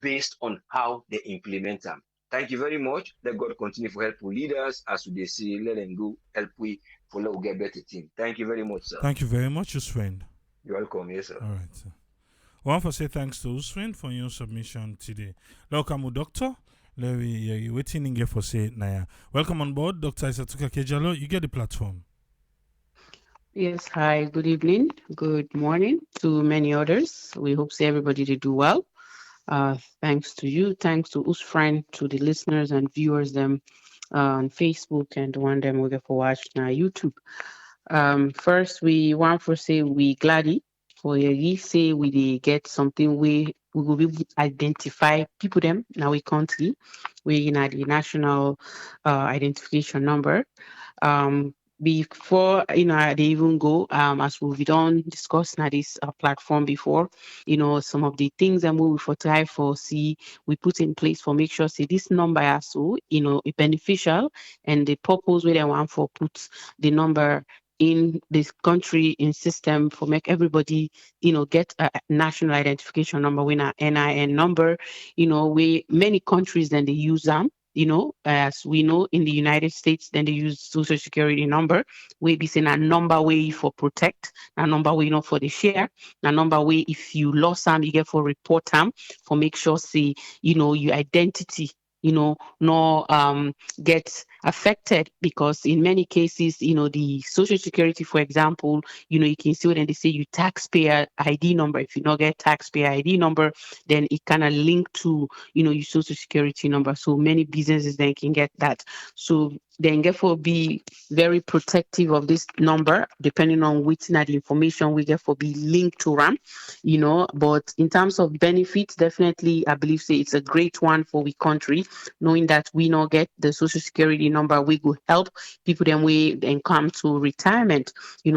based on how they implement them. Thank you very much. Let God continue to help leaders as they say, let them go help we for let we get better team. Thank you very much, sir. Thank you very much, Usfriend. You're welcome, yes, sir. All right, sir. I want to say thanks to Usfriend for your submission today. Welcome, Doctor. Lewi, waiting in here for say Naya. Welcome on board, Dr. Isatuka Kejalo. You get the platform. Yes, hi, good evening, good morning to many others. We hope say everybody to do well. Thanks to you, thanks to Usfriend, to the listeners and viewers them on Facebook and the one them we get for watch now YouTube. First we want to say we gladly for you say we dey get something we will be able to identify people them now we country we in the national identification number. Before they even go as we don't discuss now this platform before, some of the things that we for try for see we put in place for make sure say this number also beneficial and the purpose where they want for put the number in this country in system for make everybody get a national identification number with a NIN number. We many countries then they use them. As we know in the United States, then they use social security number. We be saying a number way for protect, a number way for the share, a number way if you lost some, you get for report them for make sure say your identity no get affected because in many cases the social security for example you can see when they say you taxpayer ID number, if you not get taxpayer ID number then it kind of link to your social security number, so many businesses then can get that. So then therefore be very protective of this number depending on which the information we get for be linked to RAM. But in terms of benefits, definitely I believe say it's a great one for we country, knowing that we not get the social security number, we will help people then we then come to retirement.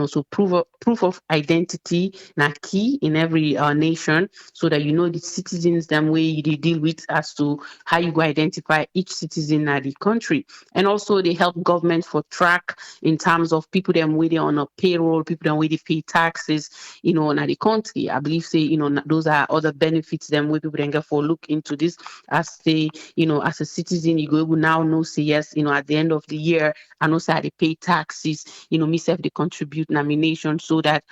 So proof of identity na key in every nation, so that the citizens them way you deal with as to how you go identify each citizen in the country. And also they help government for track in terms of people them waiting on a payroll, people them waiting pay taxes, in the country. I believe say, those are other benefits them where people then get for look into this as say, as a citizen, you go able now know say yes, at the end of the year, I know say they pay taxes, me self they contribute nomination so that,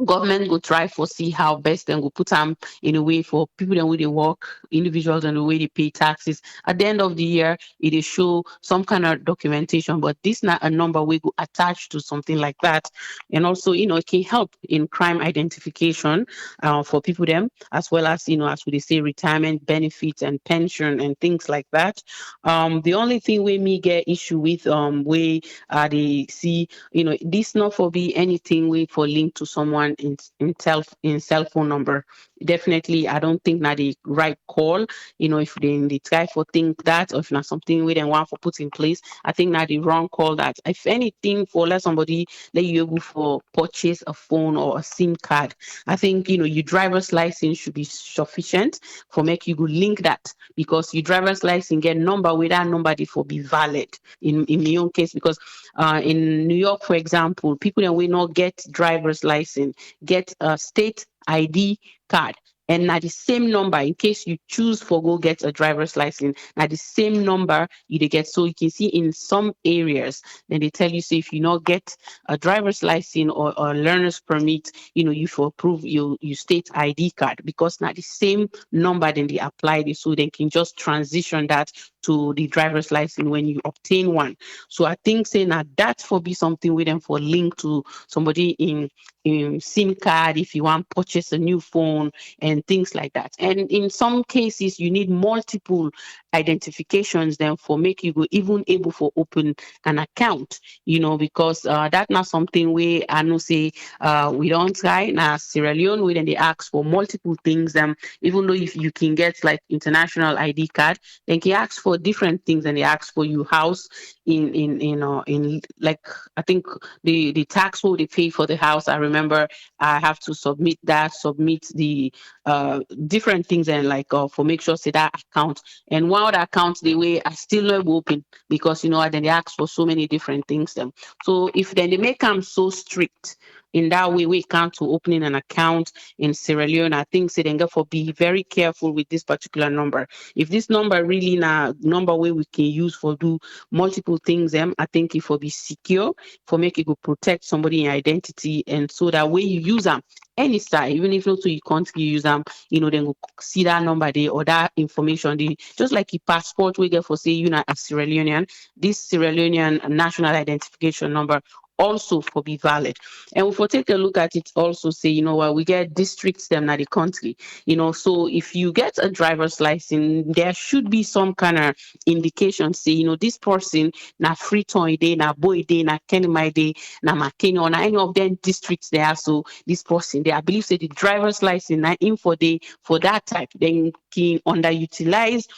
government go try for see how best then go put them in a way for people that way they work, individuals and the way they pay taxes. At the end of the year, it is show some kind of documentation, but this not a number we go attached to something like that. And also, it can help in crime identification for people them, as well as, as we say, retirement benefits and pension and things like that. The only thing we me get issue with we they see, this not for be anything we for link to someone in cell phone number. definitely I don't think that the right call. If they try for think that, or if not something we then want for put in place, I think that the wrong call. That if anything, for let somebody let you able for purchase a phone or a SIM card, I think your driver's license should be sufficient for make you go link that, because your driver's license get number with that number they for be valid in my own case. Because in New York, for example, people that will not get driver's license get a state ID card, and now the same number in case you choose for go get a driver's license, now the same number you dey get. So you can see in some areas then they tell you, say if you not get a driver's license or a learner's permit, you for prove you state ID card, because now the same number then they apply this, so they can just transition that to the driver's license when you obtain one. So I think saying that for be something with them for link to somebody in SIM card if you want purchase a new phone and things like that. And in some cases you need multiple identifications then for make you go even able for open an account, because that not something we I know say we don't try now Sierra Leone we then they ask for multiple things. Even though if you can get like international ID card, then can ask for different things, and they ask for you house in like I think the tax will they pay for the house. I remember I have to submit the different things, and like for make sure say that account, and one other account the way I still not open, because then they ask for so many different things them. So if then they make them so strict in that way we can't to opening an account in Sierra Leone, I think say then therefore be very careful with this particular number. If this number really na number way we can use for do multiple things, I think it will be secure for make it go protect somebody identity, and so that way you use them any side, even if not so you can't use them, then go see that number there or that information there. Just like your passport we get for say a Sierra Leonean, this Sierra Leonean national identification number also for be valid. And if we take a look at it also say, what we get districts them na the country, so if you get a driver's license, there should be some kind of indication say, this person na Freetown day, na Boy day, na Kenimai day, na Makeni, or na any of them districts there. So this person they I believe say the driver's license na info day for that type, then can underutilize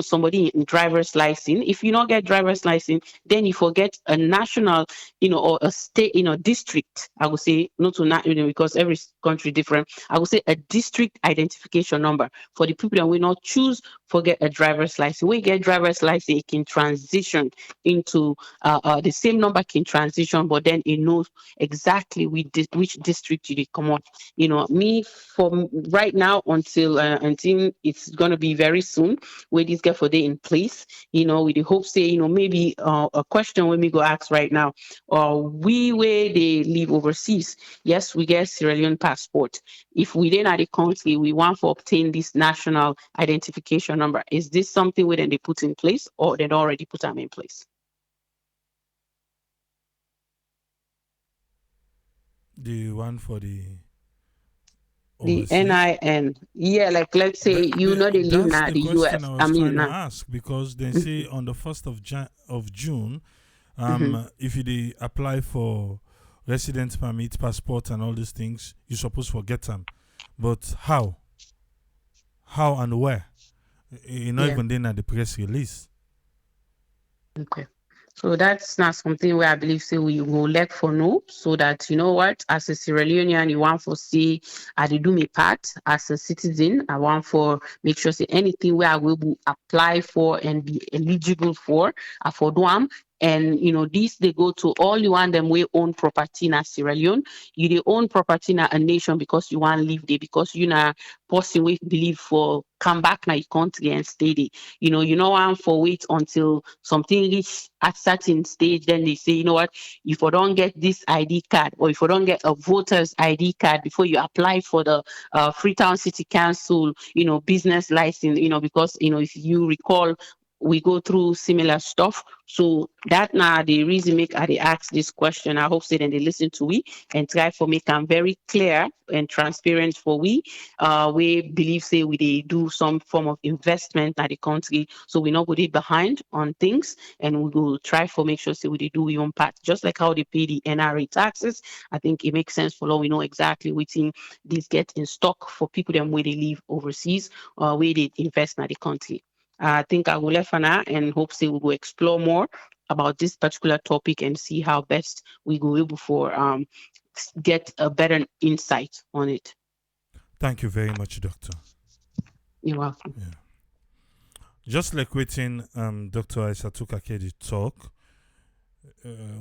somebody in driver's license. If you not get driver's license, then you forget a national or a state district, I would say, not to not because every country different, I would say a district identification number for the people that will not choose forget a driver's license. We get driver's license, it can transition into the same number can transition, but then it knows exactly which district you come on. Me from right now until it's gonna be very soon where this get for day in place, with the hope say, maybe a question when we go ask right now, we where they live overseas, yes, we get Sierra Leone passport. If we then at the country we want to obtain this national identification number, is this something where they put in place or they already put them in place? The one for the The overseas. NIN, yeah, like let's say they live That's now the the question US. I I was mean trying to now. ask, because they say on the 1st of June, Mhm. if you dey apply for residence permit, passport, and all these things, you're supposed to get them. But how? How and where? You're not Yeah. even then at the press release. Okay. So that's not something where I believe say we will let for know, so that what, as a Sierra Leonean, you want for see I dey do my part as a citizen. I want for make sure say anything where I will apply for and be eligible for, I for do am. And these they go to all you want them we own property in Sierra Leone. You they own property in a nation because you want to live there, because you na person we believe for come back na your country and stay there. You know want for wait until something reach at certain stage, then they say, what, if you don't get this ID card, or if you don't get a voter's ID card before you apply for the Freetown City Council, business license, because if you recall we go through similar stuff. So that now the reason make I dey ask this question. I hope say then they listen to we and try for make them very clear and transparent for we. We believe say we dey do some form of investment at the country, so we not go dey behind on things, and we will try for make sure say we dey do we own part. Just like how they pay the NRA taxes, I think it makes sense for all we know exactly what thing these get in stock for people them where they live overseas, where they invest in the country. I think I will left for now and hope say we will explore more about this particular topic and see how best we go able for get a better insight on it. Thank you very much, Doctor. You're welcome. Yeah. Just like waiting, Dr. Aissatou Kakedi talk,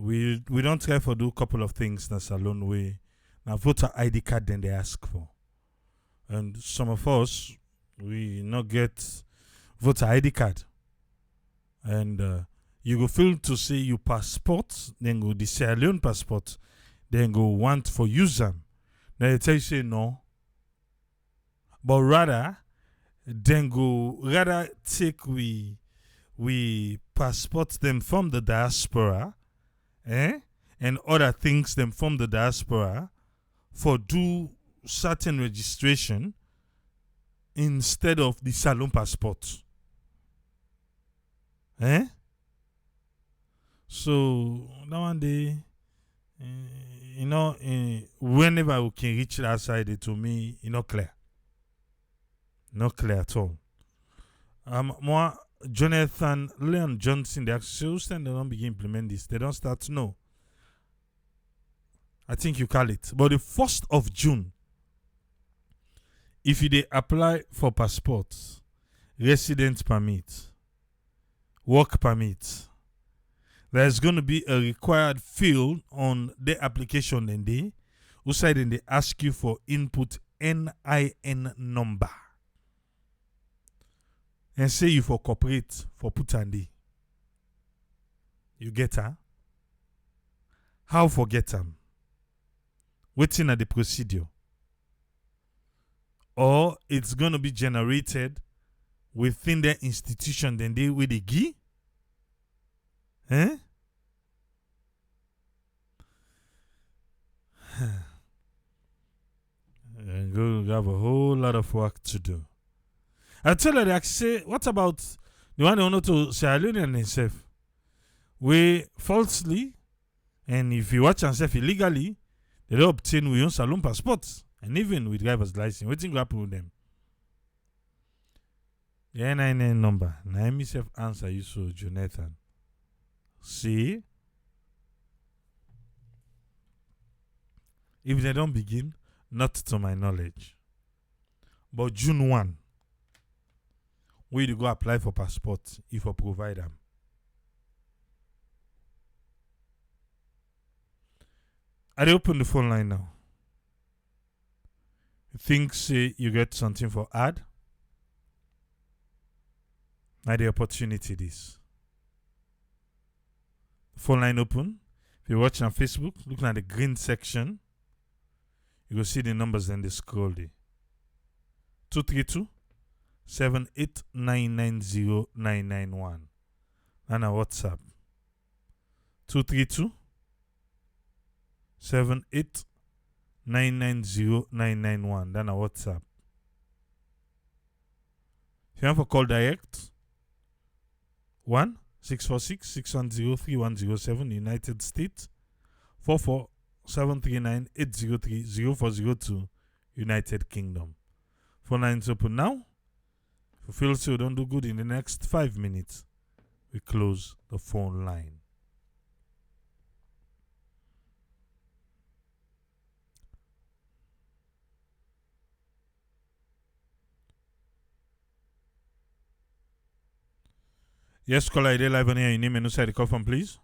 we don't try for do a couple of things in salon way. Now voter ID card then they ask for. And some of us, we not get voter ID card. And you go feel to say you passport, then go the Sierra Leone passport, then go want for use them. Then they tell you say no. But rather, then go rather take we passport them from the diaspora, and other things them from the diaspora for do certain registration instead of the salon passport. So that one day, whenever we can reach that side, to me, not clear. Not clear at all. Moi, Jonathan, Leon Johnson, they actually they don't begin implement this. They don't start to know. I think you call it. But the 1st of June, if you they apply for passports, residence permit, work permit, there's going to be a required field on the application then they, who side then they ask you for input NIN number. And say you for corporate for put and day. You get her? How for get them? Waiting at the procedure. Or it's going to be generated within the institution then they with the key. And go have a whole lot of work to do. I tell her, I say, what about the one who know to Sierra Leone himself? We falsely, and if you watch himself illegally, they don't obtain we own salon passports, and even with driver's license. What thing happen with them? The NIN number. Now me self answer you so, Jonathan. See? If they don't begin, not to my knowledge. But June 1, we to go apply for passport if I provide them. I open the phone line now. You think say you get something for ad? Now the opportunity this. Phone line open. If you watch on Facebook, looking at the green section, you will see the numbers and the scroll there. 232 78990 and our WhatsApp 232 78990 then our WhatsApp. If you want to call direct 1-646-610-3107 United States 44-739-803-0402 United Kingdom. Phone lines open now. If you feel so don't do good in the next 5 minutes, we close the phone line. Yes, caller, ID live on here. Your name and who the call from, please.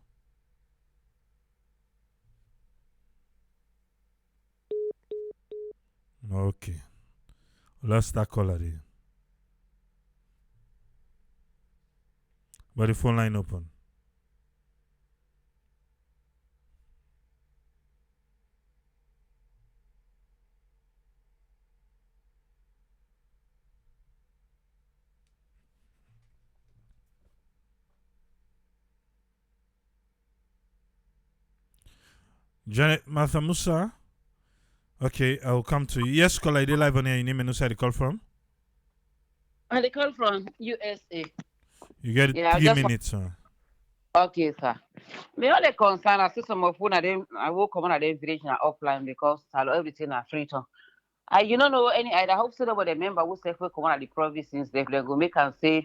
Okay. Let's start caller there. But the phone line open. Janet Martha Musa. Okay, I'll come to you. Yes, call ID live on here. Your name and who the call from? I call from USA. You get Yeah, I 3 minutes. okay, sir. Me only concern I see some of when I will come on a village na offline because everything are free to. I you don't know any I hope so nobody member who say we come on the provinces they go make and say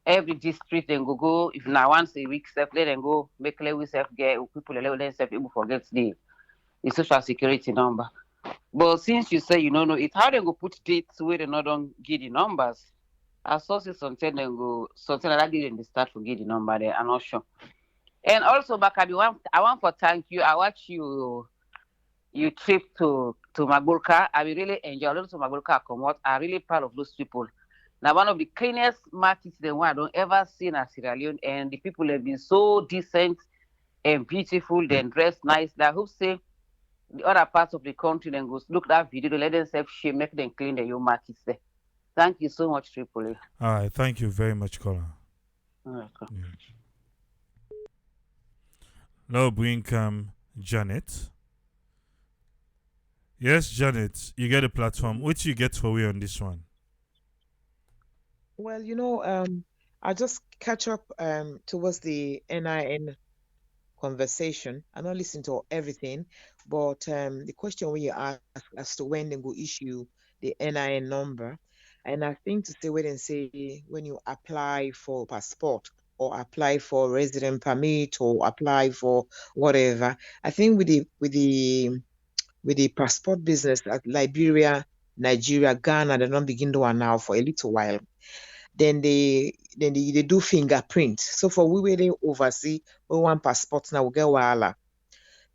every district then go if now once a week self let them go make we self get people let them self able forget the social security number. But since you say you don't know it, how they go put dates where they not don't give the numbers? I saw something then go something like that didn't start to give the number there. I'm not sure. And also, Bakabi, I want for thank you. I watch you trip to Magurka. I will really enjoy. A lot of Magurka come out. I'm really proud of those people. Now, one of the cleanest markets the one I don't ever see in Sierra Leone, and the people have been so decent and beautiful, then dressed nice. That who say the other parts of the country then go look that video, they let themselves shame, make them clean the your markets there. Thank you so much, Tripoli. All right, thank you very much, caller. Welcome. Yeah. Now bring Janet. Yes, Janet, you get a platform. What you get for we on this one? Well, I just catch up towards the NIN conversation. I not listen to everything, but the question when you ask as to when they go issue the NIN number, and I think to say wait and say when you apply for passport or apply for resident permit or apply for whatever, I think with the passport business at Liberia, Nigeria, Ghana, they don't begin doing now for a little while. Then they do fingerprint. So for we where they oversee we want passport now we get wahala.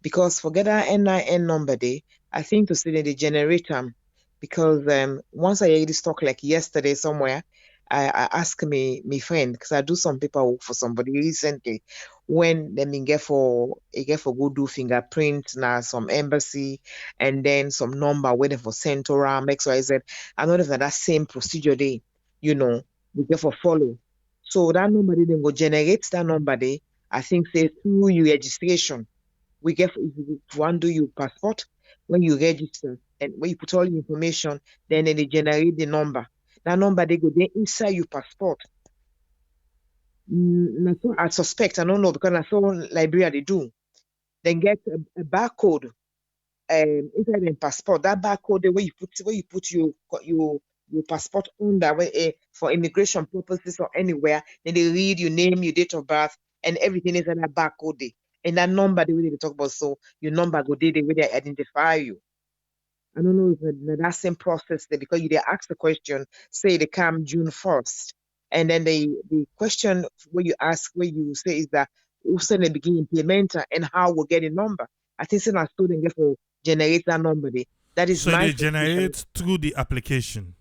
Because forget that NIN number day, I think to say that they generate them because once I hear this talk like yesterday somewhere, I ask me friend because I do some paperwork for somebody recently when they mean get for go do fingerprint now some embassy and then some number waiting for Centoram XYZ. I know that same procedure they, we get for follow. So that number they then go generate that number they I think say through your registration we get if you want do your passport when you register and when you put all your information, then they generate the number. That number they go then inside your passport. So I suspect, I don't know because I saw Liberia they do. Then get a barcode inside the passport. That barcode the way you put your passport under for immigration purposes or anywhere, then they read your name, your date of birth, and everything is in that barcode there. And that number the way they talk about, so your number go there, the way they identify you. I don't know if that same process there because you they ask the question, say they come June 1st. And then the question where you ask where you say is that who send the begin implementer and how we'll get a number. I think send a student get to generate that number there. That is So my they suspicion. generate through the application.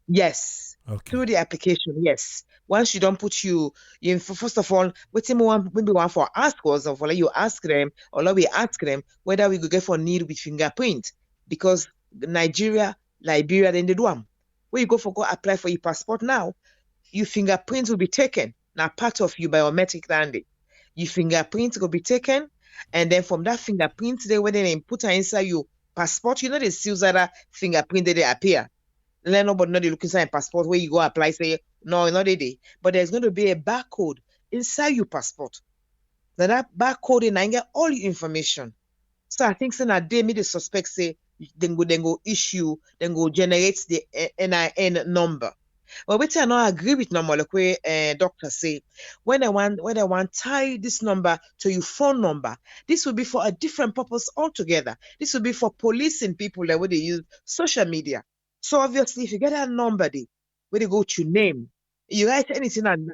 Yes. Okay. Through the application, yes. Once you don't put you first of all, maybe one for ask us or for let you ask them or let we ask them whether we could get for need with fingerprint because Nigeria, Liberia, then they do them. Where you go for go apply for your passport now, your fingerprint will be taken. Now part of your biometric dandy. Your fingerprint will be taken, and then from that fingerprint, they when they put it inside your passport, they see that fingerprint they appear. Let nobody know they look inside a passport where you go apply, say, no, not a day. But there's going to be a barcode inside your passport. Now that barcode in I get all your information. So I think so now they made the suspect say then go issue, then go generate the NIN number. But which I not agree with normal like where doctor say when I want tie this number to your phone number, this will be for a different purpose altogether. This will be for policing people that way they use social media. So obviously if you get that number they where they go to name, you write anything on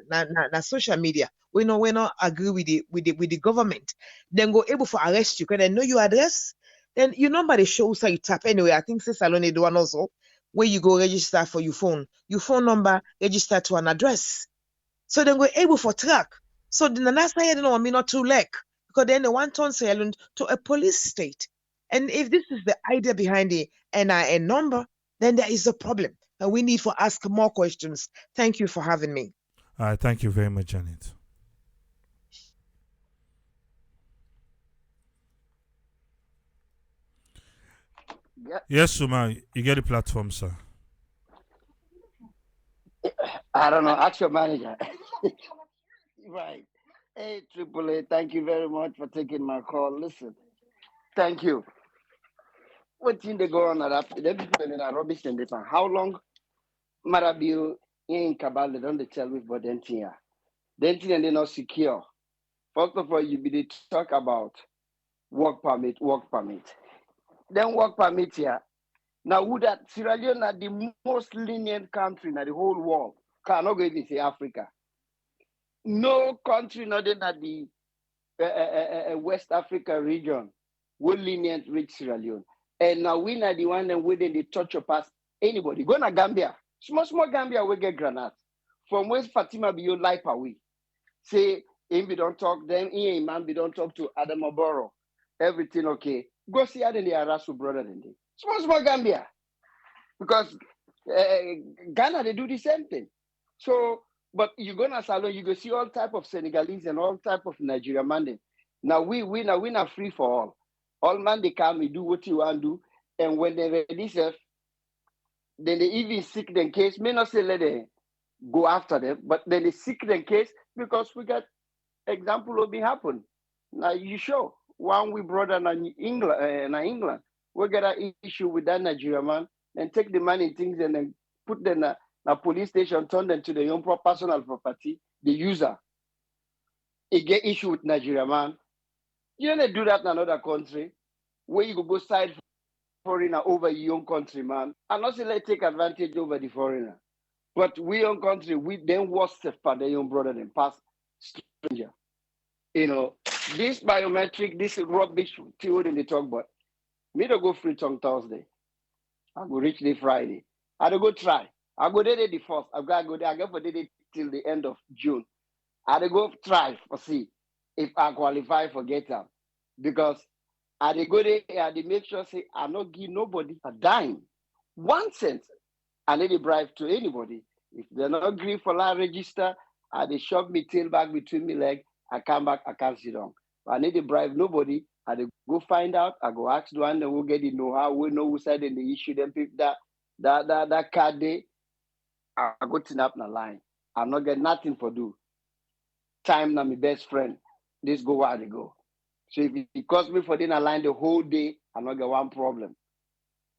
social media, we not agree with the government, then go able for arrest you because they know your address. Then your number they show so you tap anyway. I think Salone do one also where you go register for your phone number register to an address. So then we're able for track. So the last time I want me not to lack because then the one turn silent to a police state. And if this is the idea behind the NIN number, then there is a problem. And we need to ask more questions. Thank you for having me. All right, thank you very much, Janet. Yeah, Yes, Suma, you get the platform, sir. I don't know. Ask your manager. Right. Hey, Triple A, thank you very much for taking my call. Listen, thank you. What thing they go on at them people in a rubbish and this how long Marabio in Cabal they don't tell me about Dentia. Dentia and they not secure. First of all, you be the talk about work permit. Then work permit here. Now would that Sierra Leone are the most lenient country in the whole world. Cannot go even say Africa. No country not in the West Africa region will lenient reach Sierra Leone. And now we are the one that within the touch of past anybody. Go to Gambia. Small Gambia will get granite. From West Fatima be your life away. Say him we don't talk, then he man we don't talk to Adam Oboro. Everything okay. Go see how the Arasu brother in there. Small Gambia. Because uh, Ghana they do the same thing. So, but you go to Salon, you go see all type of Senegalese and all type of Nigerian man. Now we not free for all. All man they come, we do what you want to do, and when they ready, self, then they even seek them case. May not say let them go after them, but then they seek them case because we got example will be happen. Now you show one we brother in England, we got an issue with that Nigerian man, and take the money things and then put them in a police station, turn them to their own personal property, the user. It get issue with Nigeria man. You don't do that in another country where you go side foreigner over your own country, man. And not say let take advantage over the foreigner. But we own country, we then worst for their own brother than past stranger. You know, this biometric, this rubbish theory they talk about. Me to go free tongue Thursday. I go reach the Friday. I go try. I go there the first. I go there. I go for there till the end of June. I go try for see if I qualify for get them because I go there. I make sure say I not give nobody a dime, 1 cent. I need a bribe to anybody. If they not agree for that register, I they shove me tail back between me leg. I come back. I can't sit down. I need a bribe nobody. I they go find out. I go ask the one that will get the know how. We know who said in the issue. Them pick that card day. I go to up the line. I not get nothing for do. Time na my best friend. This go where they go. So if it cost me for dinner line the whole day, I not get one problem.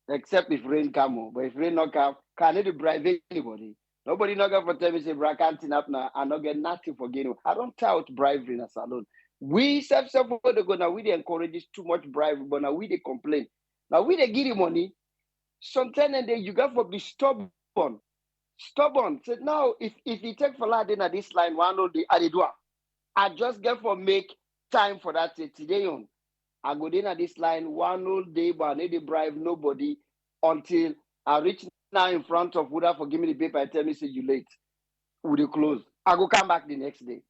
Except if rain come. But if rain not come, can I bribe anybody? Nobody not going for tell me say bra can't up now. I not get nothing for getting. I don't tout bribery in a salon. We self the go now. We they encourage this too much bribery, but now we they complain. Now we they give you money. Sometimes and then you got to be stubborn. Stubborn. Said no. If you take for that then at this line one day I do. I just get for make time for that today on. I go in at this line one whole day, but I need to bribe nobody until I reach now in front of Buddha for give me the paper and tell me say you late. Would you close? I go come back the next day.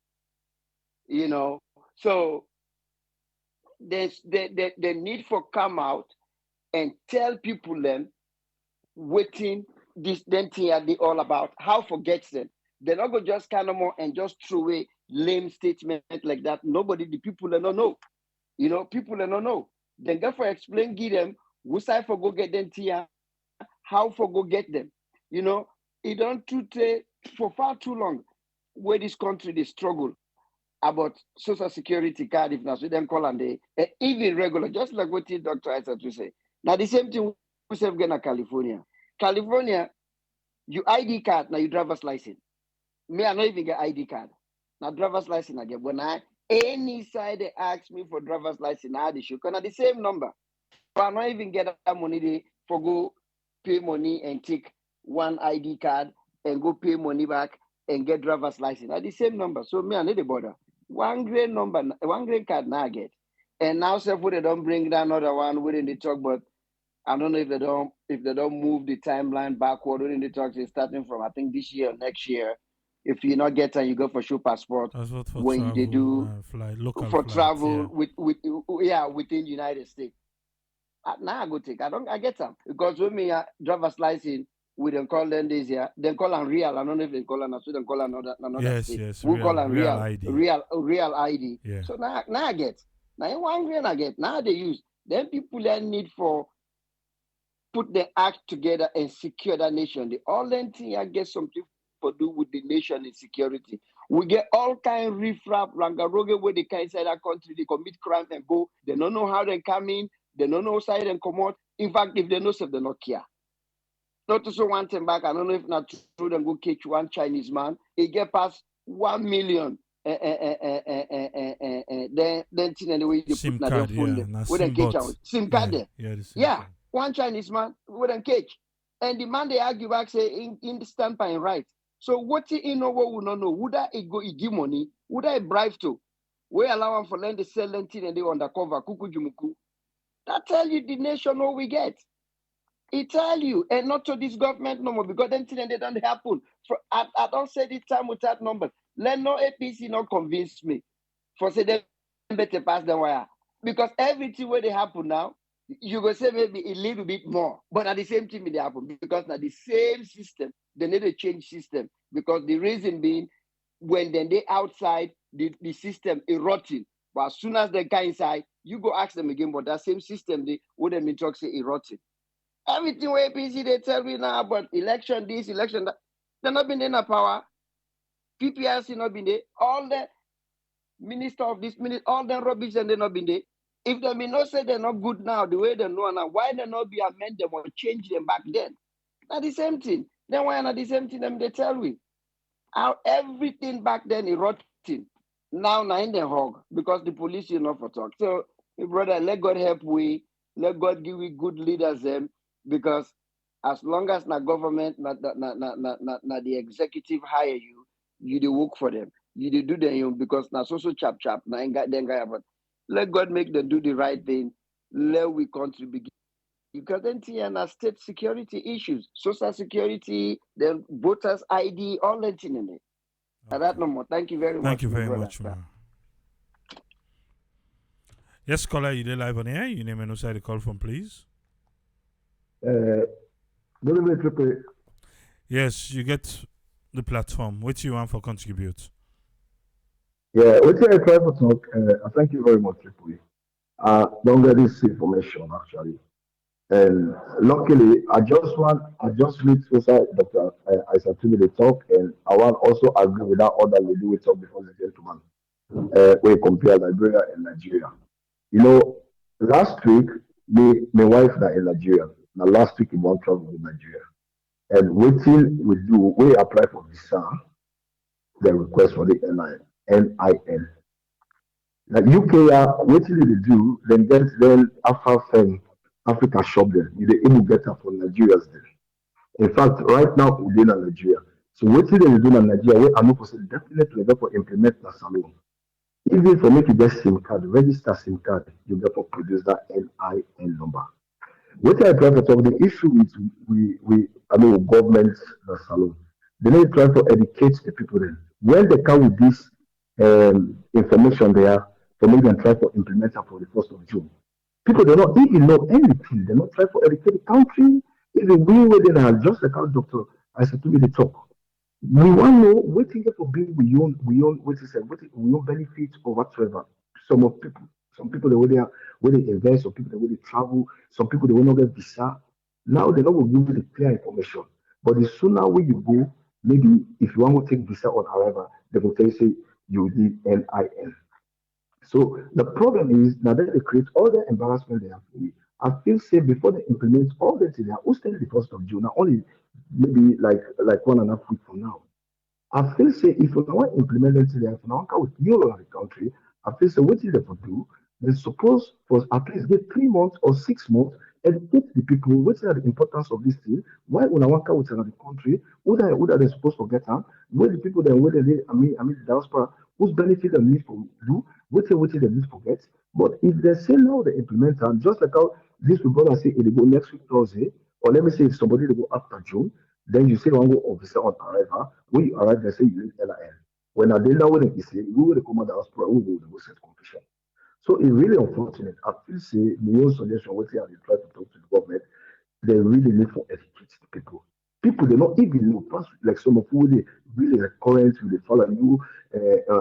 You know. So there's the need for come out and tell people them waiting this then thing are they all about. How forget them. They're not going to just kind of more and just throw away lame statement like that. Nobody, the people they don't know. You know, people they don't know. Then therefore explain, give them, who side for go get them tia, how for go get them. You know, it don't for far too long where this country they struggle about social security card if not so them call and they even regular, just like what the doctor I said to say. Now the same thing we say again in California. California, you ID card, now you driver's license. Me, I not even get ID card. Now driver's license I get. When I any side they ask me for driver's license, I had show. Cause the same number. But I not even get that money they for go pay money and take one ID card and go pay money back and get driver's license. At the same number. So me, I need the border. One green number, one green card now I get. And now say they don't bring down another one within the talk, but I don't know if they don't move the timeline backward within the talks is starting from I think this year or next year. If you not get time, you go for show passport That's what for when they travel, do flight, local for flights, yeah. travel within the United States. Now I go take. I get them because when me driver's license, we don't call them this year. Then call them real. I don't know if they call them. So they call another Yes, state. yes, We call them real ID. real ID. Yeah. So now I get. Now in one green I get. Now they use. Then people that need for put the act together and secure that nation. The only thing I guess some people do with the nation is security. We get all kind of riffraff, rangaroge, where they can inside that country, they commit crime and go. They don't know how they come in. They don't know side and come out. In fact, if they know self, they not care. Not to say one thing back, I don't know if not true, then go catch one Chinese man. He get past 1 million. Then thing anyway they SIM put na their card, phone yeah. them. Now With them SIM catch bot. out. SIM card there. Yeah, the SIM Yeah. card. One Chinese man with them catch. And the man they argue back say in the standpoint right. So what he know what we not know? Would I go he give money? Would I bribe to? We allow him for land to sell thing and they undercover kuku jumuku. That tell you the nation what we get. It tell you, and not to this government no more because then thing they don't happen. I don't say this time without numbers. Let no APC not convince me for say them better pass the wire because everything where they happen now, you go say maybe a little bit more, but at the same time it happen because now the same system they need to change system because the reason being when then they outside the system eroding, but as soon as they come inside, you go ask them again, but that same system they would them talk say eroding. Everything where APC they tell me now about election this, election that, they not been in a power. PPRC not been there. All the minister of this minister, all the rubbish and they not been there. If they may not say they're not good now, the way they know now, why they not be amend them or change them back then? Not the same thing. Then why not the same thing them they tell me? How everything back then is rotten. Now in the hog because the police you know for talk. So my brother, let God help we, let God give we good leaders them because as long as na government, na the executive hire you, you do work for them. You do them because na so chap na ain't got them guy but let God make them do the right thing. Let we contribute because then na state security issues, social security, then voters ID, all that in it. And that no more. Thank you very Thank much, you my very brother. much, man. Yes, caller, you there live on air. Your name and who the call from, please. Good evening, Triple. Yes, you get the platform. What you want for contribute? Yeah, what I try to talk, thank you very much, Triple. Don't get this information actually. And luckily, I just read inside Dr. Isaac the talk, and I want also agree with that other lady we talked before the gentleman. We compare Liberia and Nigeria. You know, last week, my wife that in Nigeria. Now last week, we want travel to Nigeria. And waiting we do, we apply for visa, the request for the NIN. Now UK are waiting they do, then after Africa shop them, you the even better for Nigerians then. In fact, right now we're in Nigeria. So waiting they do in Nigeria, we are not possible definitely for implement the salon. Even for make you get SIM card, register SIM card, you get for produce that NIN number. What I try to talk the issue is we I mean with government salon. They need to try to educate the people then. When they come with this information there, for make them try to implement it for the 1st of June. People do not even know anything. They not try to educate the country. Even we within are just like our doctor I said to me the talk. We want to know what thing for being we own what is it, what we own benefits or whatsoever. Some people they will they invest, some people they will they travel, some people they will not get visa. Now they not will give you the clear information. But the sooner when you go, maybe if you want to take visa on arrival, they will tell you say you need NIN. So the problem is now that they create all the embarrassment they have for you. I feel say before they implement all that in there, who's the 1st of June? Now only maybe like 1.5 weeks from now. I feel say if you want to implement it today, if you want with new law in the country, I feel say what is they for do? They suppose for at least get 3 months or 6 months, educate the people what are the importance of this thing, why when I want to with another country, what are they supposed to get on, where the people that where they I mean the diaspora, whose benefit they need for do, what they need to get. But if they say now they implement and just like how this people say it will go next week Thursday, or let me say if somebody they go after June, then you say one go officer on arrival. When you arrive, they say you need LIN. When I did now when they say we will come out the hospital, we will set confession. So it's really unfortunate. I feel say my own suggestion what they try to talk to the government, they really need to educate the people. People they not even know. Plus, like some of who they really like current, will they follow you.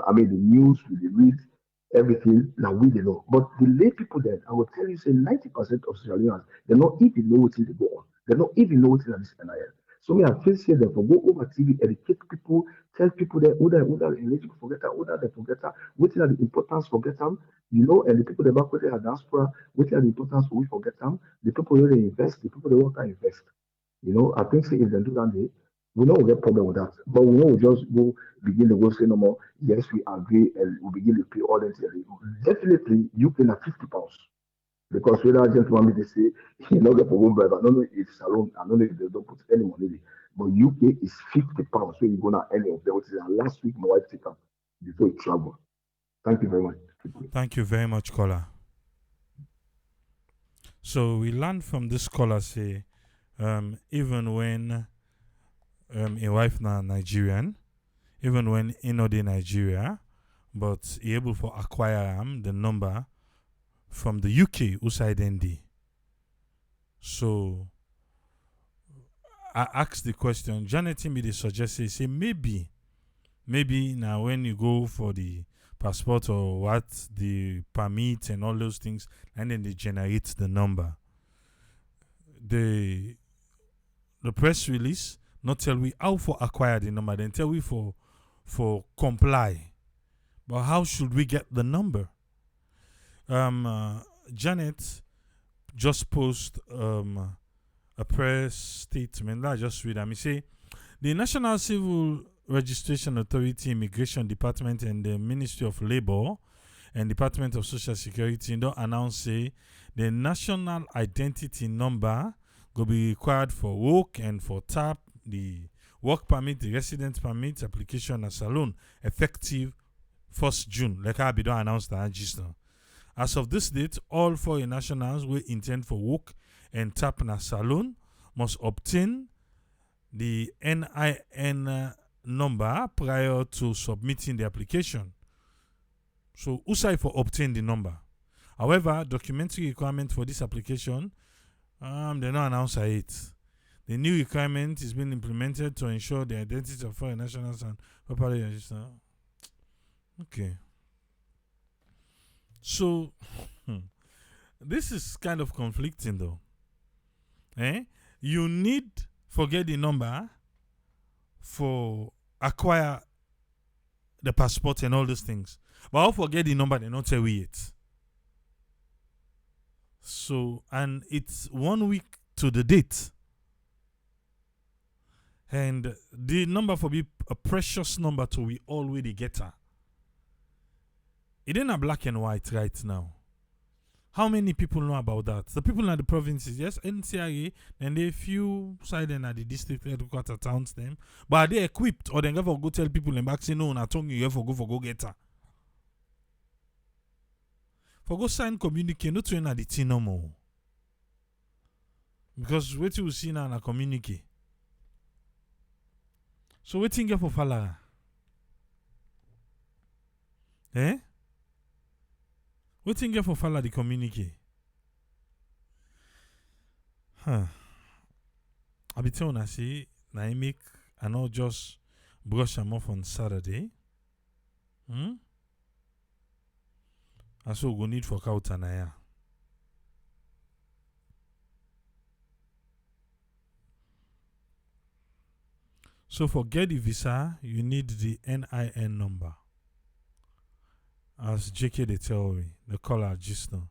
I mean the news, will they read. everything now we they know. But the lay people then, I will tell you, say 90% of Sierra Leoneans, they not even know what they go on. They not even know what is this NIL. So me, I feel say that for go over TV, educate people, tell people that who that eligible forget that, who that they forget that, what are the importance forget them, and the people that back with their diaspora, what are the importance we forget them, the people who they invest, the people that want to invest. I think say if they do that, we know we get problem with that. But we know we just go begin to go say no more. Yes, we agree and we begin to pay all that. Definitely, you pay na £50 because whether agent want me to say you know get for one driver. I don't know if salon. I don't know if they don't put any money there. But UK is £50. So you go now any of them. Which is last week my wife take up before you travel. Thank you very much. Thank you very much, caller. So we learned from this caller say, even when a wife na Nigerian, even when in not in Nigeria, but he able for acquire the number from the UK outside ND. So I asked the question. Janet made the suggestion. Say maybe now when you go for the passport or what the permit and all those things, and then they generate the number. The press release not tell we how for acquire the number, then tell we for comply. But how should we get the number? Janet just post a press statement. I just read them. He say the National Civil Registration Authority, Immigration Department, and the Ministry of Labour and Department of Social Security don't announce say the national identity number will be required for work and for TAP, the work permit, the residence permit, application and salon effective 1st June. Like I be don't announce that just now. As of this date, all foreign nationals will intend for work and TAP na salon must obtain the NIN number prior to submitting the application. So, usai for obtain the number. However, documentary requirement for this application, they not announce it. The new requirement is being implemented to ensure the identity of foreign nationals and properly registered. Okay. So, this is kind of conflicting though. You need forget the number for acquire the passport and all those things. But I'll forget the number, they not tell we it. So, and it's 1 week to the date. And the number for be a precious number to we already get her. It ain't a black and white right now. How many people know about that? The people in the provinces, yes, NCRA, and they few side and at the district headquarter towns them, but are they equipped or they never go tell people in back say no, na tongue you have for go get her. For go sign communique, not to at the thing no more. Because what you see now na communique. So waiting here for Falara. Waiting here for Fala the communique. I be telling I say na I make and not just brush them off on Saturday. I so go need for Kautanaya. So for get the visa, you need the NIN number. As JK they tell me, the caller just now.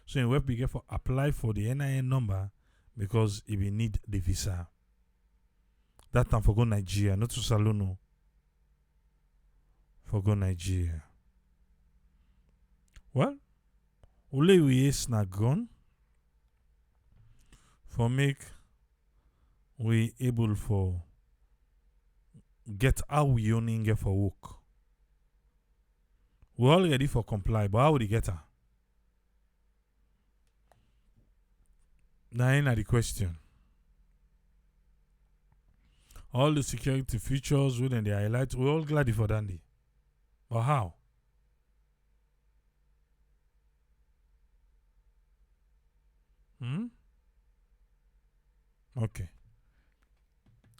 So in web we get for apply for the NIN number because it will need the visa. That time for go Nigeria, not to Salono. For go Nigeria. Well, ule we is na gone. For make we able for get how we only get for work. We're all ready for comply, but how would you get her? Now, ain't the question. All the security features within the highlight, we're all glad for Dandy. But how? Okay.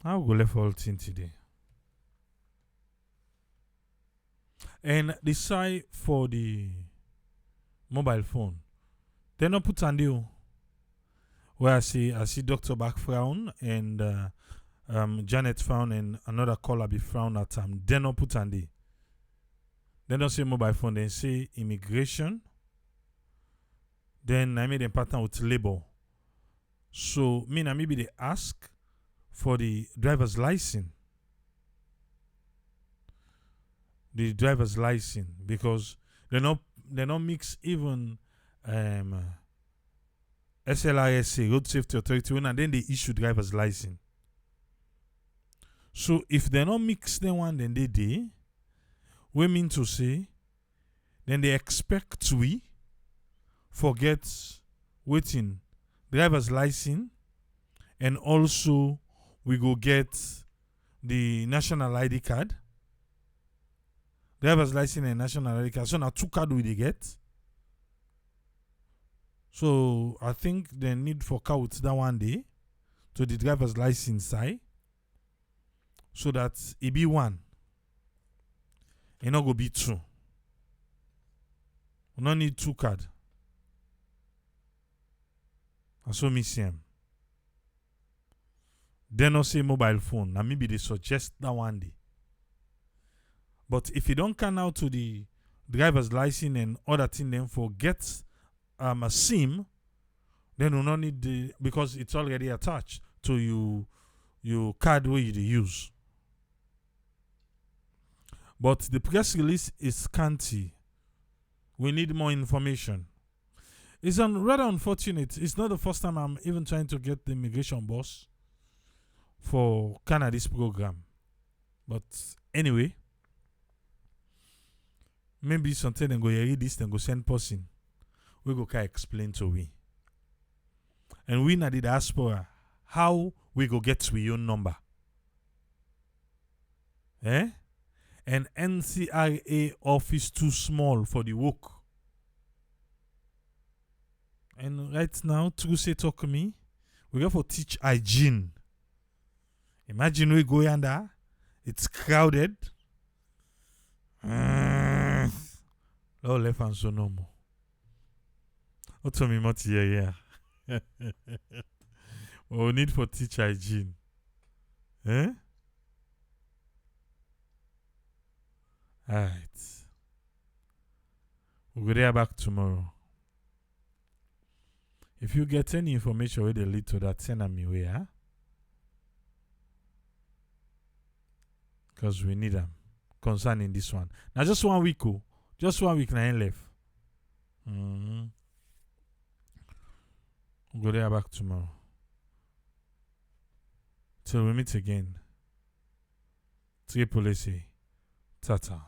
I'll go left all thing today. And the side for the mobile phone, they not put on you. Where I see Dr. Back frown and Janet frown and another caller be frown at time. They not put on the. They don't say mobile phone, they say immigration. Then I made a pattern with labor. So maybe they ask for the driver's license. The driver's license, because they not mix even SLISA, Road Safety Authority, and then they issue driver's license. So if they not mix them one, then they we mean to say, then they expect we forget waiting driver's license, and also we go get the national ID card. Driver's license and national ID card. So now 2 cards we they get. So I think they need for count that one day to the driver's license side, so that it be 1. It not go be 2. We don't need 2 cards. I saw me see him. They not say mobile phone. Now maybe they suggest that one day. But if you don't come out to the driver's license and other thing, then forget a SIM, then we don't need the, because it's already attached to your card where you use. But the press release is scanty. We need more information. It's rather unfortunate. It's not the first time I'm even trying to get the immigration boss for Canada's program. But anyway, maybe something then go read this, then go send person. We go explain to we. And we na the diaspora, how we go get to your number. Eh? And NCIA office too small for the work. And right now, to say talk to me, we go for teach hygiene. Imagine we go yonder, it's crowded. Lord left and so no more. What's me much here? We need for teach hygiene. Eh? Alright. We'll go there back tomorrow. If you get any information where they lead to that, send them me where. Because we need them concerning this one. Now just 1 week, just 1 week now left. We'll go there back tomorrow. Till we meet again. Triple A, Tata.